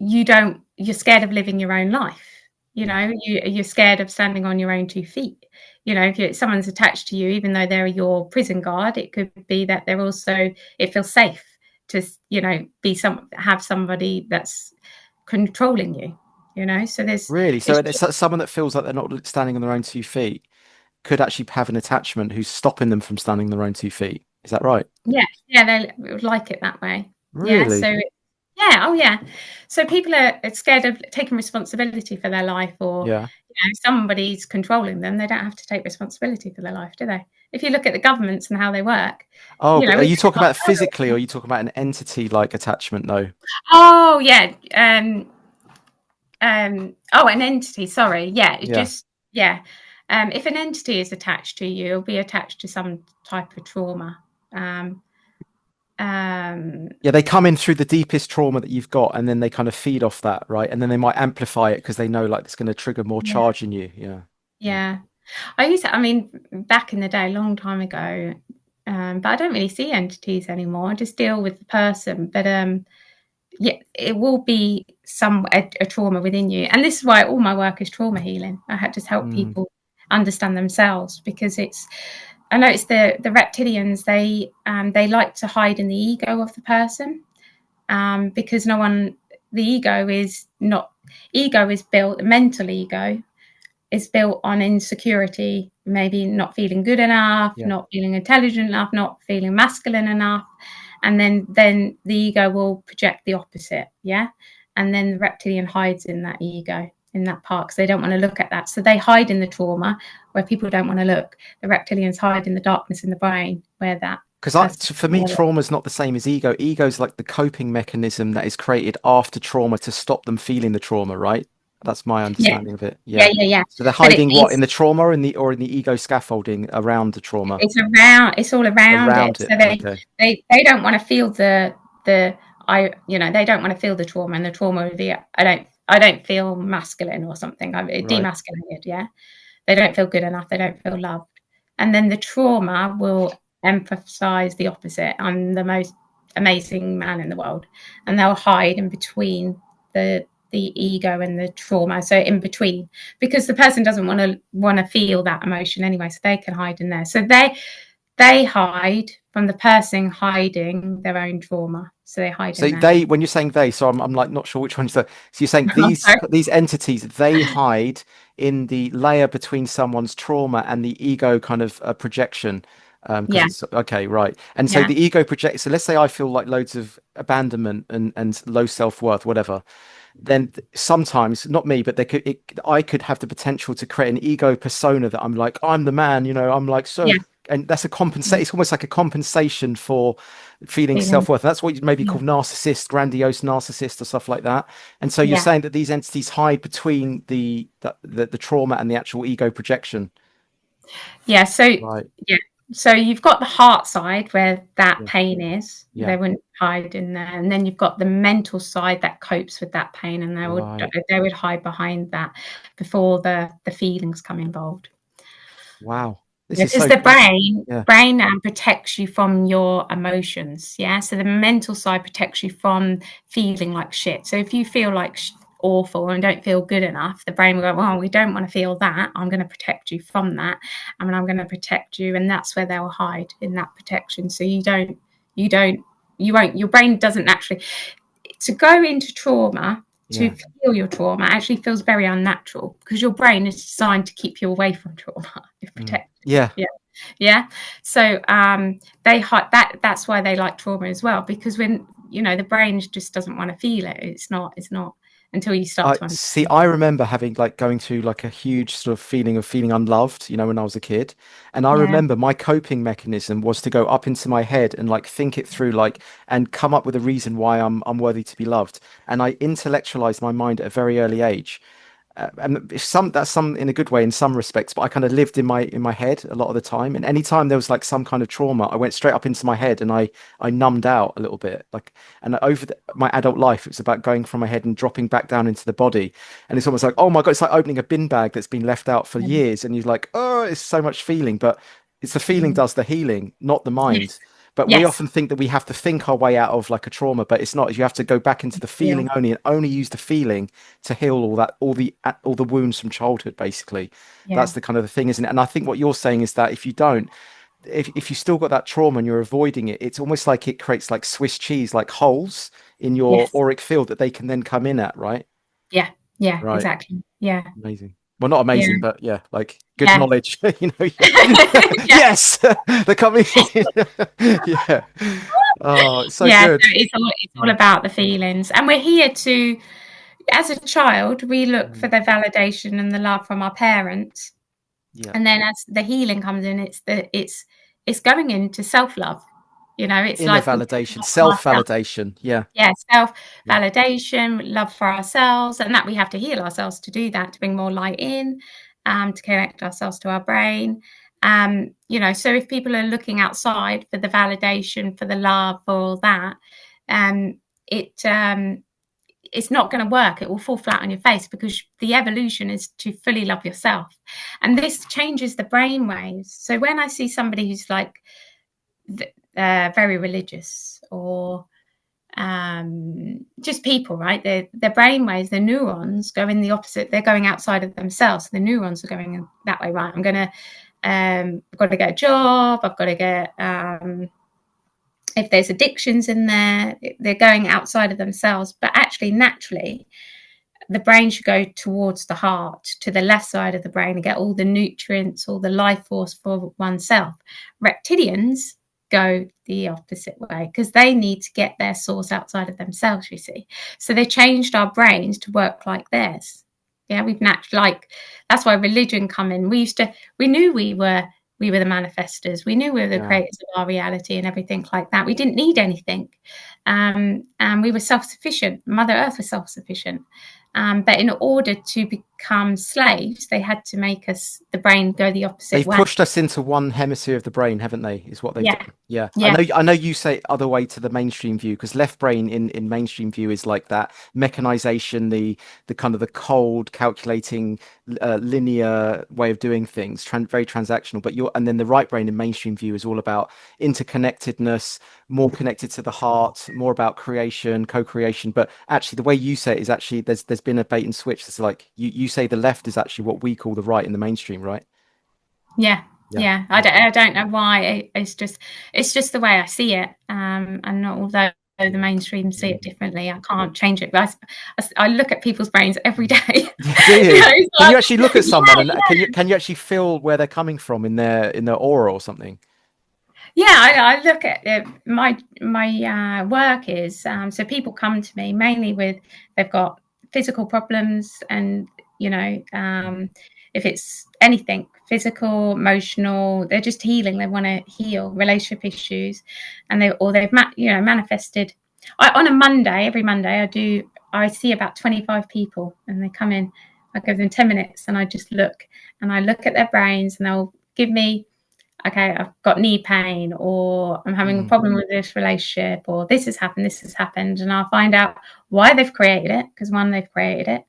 you're scared of living your own life. Yeah. You're scared of standing on your own 2 feet. If someone's attached to you, even though they're your prison guard, it could be that they're also, it feels safe to, have somebody that's controlling you. So Really? So it's it's someone that feels like they're not standing on their own 2 feet could actually have an attachment who's stopping them from standing on their own 2 feet. Is that right? Yeah, yeah, they would like it that way. Yeah, so Really? yeah, oh yeah. So people are scared of taking responsibility for their life, or Yeah. somebody's controlling them. They don't have to take responsibility for their life, do they? If you look at the governments and how they work, Oh, but are we you talking like, about physically or are you talking about an entity like attachment though? oh yeah, oh, an entity. Sorry, yeah, it Yeah. just yeah. If an entity is attached to you, it'll be attached to some type of trauma. Um, um, Yeah, they come in through the deepest trauma that you've got and then they kind of feed off that, right? And then they might amplify it because they know like it's going to trigger more yeah, charge in you. Yeah. Yeah. yeah. I mean, back in the day, a long time ago, but I don't really see entities anymore. I just deal with the person. But yeah, it will be a trauma within you, and this is why all my work is trauma healing. I had to help Mm, people understand themselves because I noticed the reptilians they like to hide in the ego of the person because the ego is not ego is built mental ego is built on insecurity, maybe not feeling good enough, yeah. not feeling intelligent enough, not feeling masculine enough. And then the ego will project the opposite. Yeah. And then the reptilian hides in that ego, in that part, because they don't want to look at that. So they hide in the trauma where people don't want to look. The reptilians hide in the darkness in the brain where that Because That's for me, trauma is not the same as ego. Ego is like the coping mechanism that is created after trauma to stop them feeling the trauma, right? That's my yeah, understanding of it. yeah, Yeah. yeah, yeah. So they're But hiding what in the trauma or in the ego scaffolding around the trauma, it's all around it. around it. So Okay. they don't want to feel the they don't want to feel the trauma, and the trauma of the I don't feel masculine or something. I'm Right. demasculated. Yeah, they don't feel good enough. They don't feel loved, and then the trauma will emphasize the opposite. I'm the most amazing man in the world, and they'll hide in between the ego and the trauma, so in between, because the person doesn't want to feel that emotion anyway, so they can hide in there. So they hide from the person hiding their own trauma, so they hide So in there. they, when you're saying they, so I'm like not sure which one. So you're saying I'm sorry. these entities, they hide in the layer between someone's trauma and the ego kind of projection. Because Yeah, it's okay, right. And so yeah, the ego projects. So let's say I feel like loads of abandonment and low self-worth, whatever. Then sometimes, not me, but I could have the potential to create an ego persona that I'm like, I'm the man, I'm like so, yeah, and that's a compensate. It's almost like a compensation for feeling feeling, self-worth. That's what you maybe yeah, call narcissist, grandiose narcissist, or stuff like that. And so you're yeah. saying that these entities hide between the trauma and the actual ego projection, Yeah, so right? yeah, so you've got the heart side where that Yeah, pain is. yeah, They wouldn't hide in there, and then you've got the mental side that copes with that pain, and right. they would hide behind that before the feelings come involved. Wow, this is Because so the good. brain Yeah, brain protects you from your emotions, yeah? So the mental side protects you from feeling like shit. So if you feel like awful and don't feel good enough, the brain will go, well, we don't want to feel that. I'm going to protect you from that. I mean, I'm going to protect you. And that's where they'll hide, in that protection. So you don't, you won't, your brain doesn't naturally, to go into trauma, to yeah. feel your trauma actually feels very unnatural, because your brain is designed to keep you away from trauma. It Mm. protects you. Yeah. Yeah. Yeah. So they hide that. That's why they like trauma as well, because when the brain just doesn't want to feel it. It's not until you start I to see. understand. I remember having like going through like a huge sort of feeling of feeling unloved, when I was a kid. And I Yeah. remember my coping mechanism was to go up into my head and like think it through, like, and come up with a reason why I'm worthy to be loved. And I intellectualized my mind at a very early age. And that's some in a good way in some respects, but I kind of lived in my head a lot of the time. And anytime there was like some kind of trauma, I went straight up into my head and I numbed out a little bit. Like, and over my adult life, it's about going from my head and dropping back down into the body. And it's almost like, oh my God, it's like opening a bin bag that's been left out for Mm. years, and you're like, oh, it's so much feeling, but it's the feeling Mm. does the healing, not the mind. Yes. But we Yes. often think that we have to think our way out of like a trauma, but it's not. You have to go back into the Yeah. feeling only, and only use the feeling to heal all the wounds from childhood. Basically, that's Yeah. the kind of the thing, isn't it? And I think what you're saying is that if you don't, if you still got that trauma and you're avoiding it, it's almost like it creates like Swiss cheese, like holes in your Yes. auric field that they can then come in at, right? Yeah. Yeah. Right. Exactly. Yeah. Amazing. Well, not Yeah. amazing, but yeah, like good Yeah. knowledge. Yeah. Yeah. Yes, they're coming in. Yeah. Oh, it's so Yeah. So good. it's all Mm, about the feelings, and we're here to. As a child, we look for mm. the validation and the love from our parents, Yeah. and then as the healing comes in, it's going into self-love. It's Inner like we're taking validation, love from ourselves. self-validation. Yeah. Yeah, Yeah. self-validation, love for ourselves, and that we have to heal ourselves to do that, to bring more light in, to connect ourselves to our brain. So if people are looking outside for the validation, for the love, for all that, um, it it's not going to work. It will fall flat on your face, because the evolution is to fully love yourself. And this changes the brain waves. So when I see somebody who's like very religious, or just people, right? Their brain waves, their neurons go in the opposite. They're going outside of themselves. The neurons are going that way, right? I've got to get a job. I've got to get, if there's addictions in there, they're going outside of themselves. But actually, naturally, the brain should go towards the heart, to the left side of the brain, and get all the nutrients, all the life force for oneself. Reptilians go the opposite way, because they need to get their source outside of themselves, you see. So they changed our brains to work like theirs. Yeah, we've naturally, like, that's why religion come in. We knew we were the manifestors. We knew we were the Yeah. creators of our reality and everything like that. We didn't need anything. And we were self-sufficient. Mother Earth was self-sufficient. But in order to become slaves, they had to make us, the brain, go the opposite They've way. pushed us into one hemisphere of the brain, haven't they? Is what they've Yeah. done. Yeah. Yeah. I know you say other way to the mainstream view, because left brain in mainstream view is like that mechanization, the kind of the cold, calculating, linear way of doing things, very transactional. But and then the right brain in mainstream view is all about interconnectedness, more connected to the heart, more about creation, co-creation. But actually, the way you say it is actually there's been a bait and switch. It's like you say the left is actually what we call the right in the mainstream, right? Yeah. Yeah. Yeah. Okay. I don't know why. It's just the way I see it. And although the Yeah. mainstream see it differently, I can't change it. But I look at people's brains every Mm. day. Yeah, do You you? know, it's Can like, you actually look at someone and yeah, can you actually feel where they're coming from in their aura or something? yeah, I look at my work is so people come to me mainly with they've got physical problems, and you know if it's anything physical, emotional, they're just healing. They want to heal relationship issues, and they've manifested. On a Monday, every Monday, I see about 25 people, and they come in. I give them 10 minutes, and I just look, and I look at their brains, and they'll give me, okay, I've got knee pain, or I'm having a Mm. problem with this relationship, or this has happened. And I'll find out why they've created it, because one, they've created it.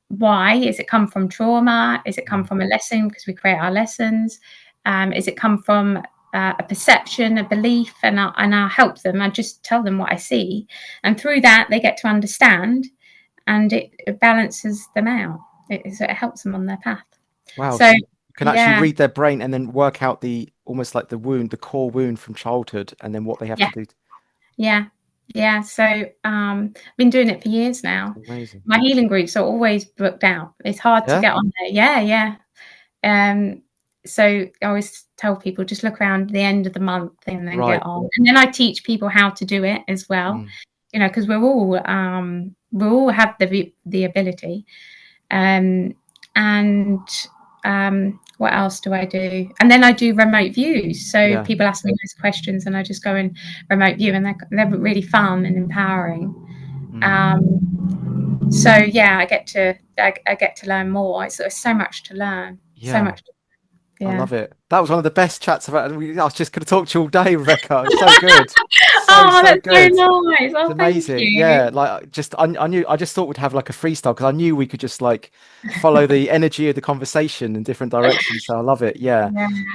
Why? Is it come from trauma? Is it come Mm. from a lesson, because we create our lessons? Is it come from a perception, a belief? And I'll help them. I just tell them what I see. And through that, they get to understand, and it balances them out. So it helps them on their path. Wow. So, So you can actually yeah, read their brain and then work out the almost like the wound, the core wound from childhood, and then what they have yeah. to do. Yeah, yeah. So, I've been doing it for years now. Amazing. My healing groups are always booked out. It's hard to Yeah. get on there. Yeah, yeah. Um, so I always tell people just look around the end of the month and then get Right. on. And then I teach people how to do it as well. Mm. You know, because we all have the ability. Um, and what else do I do? And then I do remote views. So Yeah. people ask me those questions, and I just go in remote view, and they're really fun and empowering. Mm. So yeah, I get to learn more. It's so much to learn. So Yeah. much. I Yeah. love it. That was one of the best chats about. I was just going to talk to you all day, Rebecca. It's so good. Oh, So that's so good. nice. It's Oh, thank amazing. you. Yeah, like just I knew I just thought we'd have like a freestyle because I knew we could just like follow the energy of the conversation in different directions. So I love it. Yeah.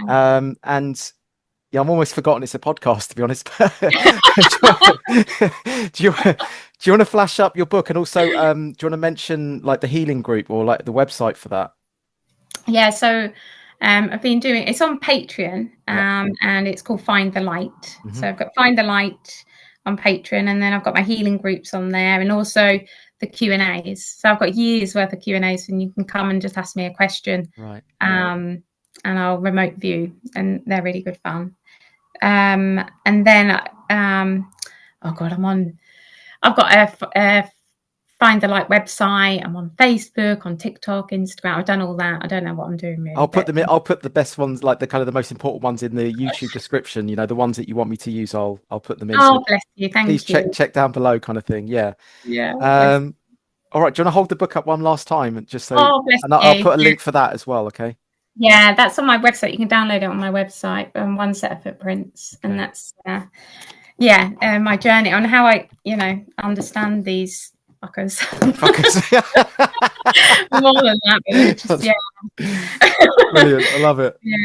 Yeah. And yeah, I'm almost forgotten it's a podcast to be honest. Do you do you want to flash up your book and also do you want to mention like the healing group or like the website for that? Yeah, so I've been doing it's on Patreon, Yeah. and it's called Find the Light. Hmm. So I've got Find the Light on Patreon, and then I've got my healing groups on there, and also the Q&As. So I've got years worth of Q&As, and you can come and just ask me a question, Right. and I'll remote view, and they're really good fun. And then oh god, I've got a Find the Light website. I'm on Facebook, on TikTok, Instagram. I've done all that. I don't know what I'm doing really, I'll put but them in, I'll put the best ones, like the kind of the most important ones in the YouTube description, you know, the ones that you want me to use, I'll put them in. So oh, bless you. please Thank you. check down below kind of thing. Yeah. Yeah, bless. Um, all right, do you want to hold the book up one last time and just so Oh, bless and I'll you. put a link for that as well, okay? Yeah, that's on my website. You can download it on my website. One set of footprints, and Okay. that's my journey on how I understand these fuckers. Focus. More than that, but it's just That's brilliant. I love it. yeah.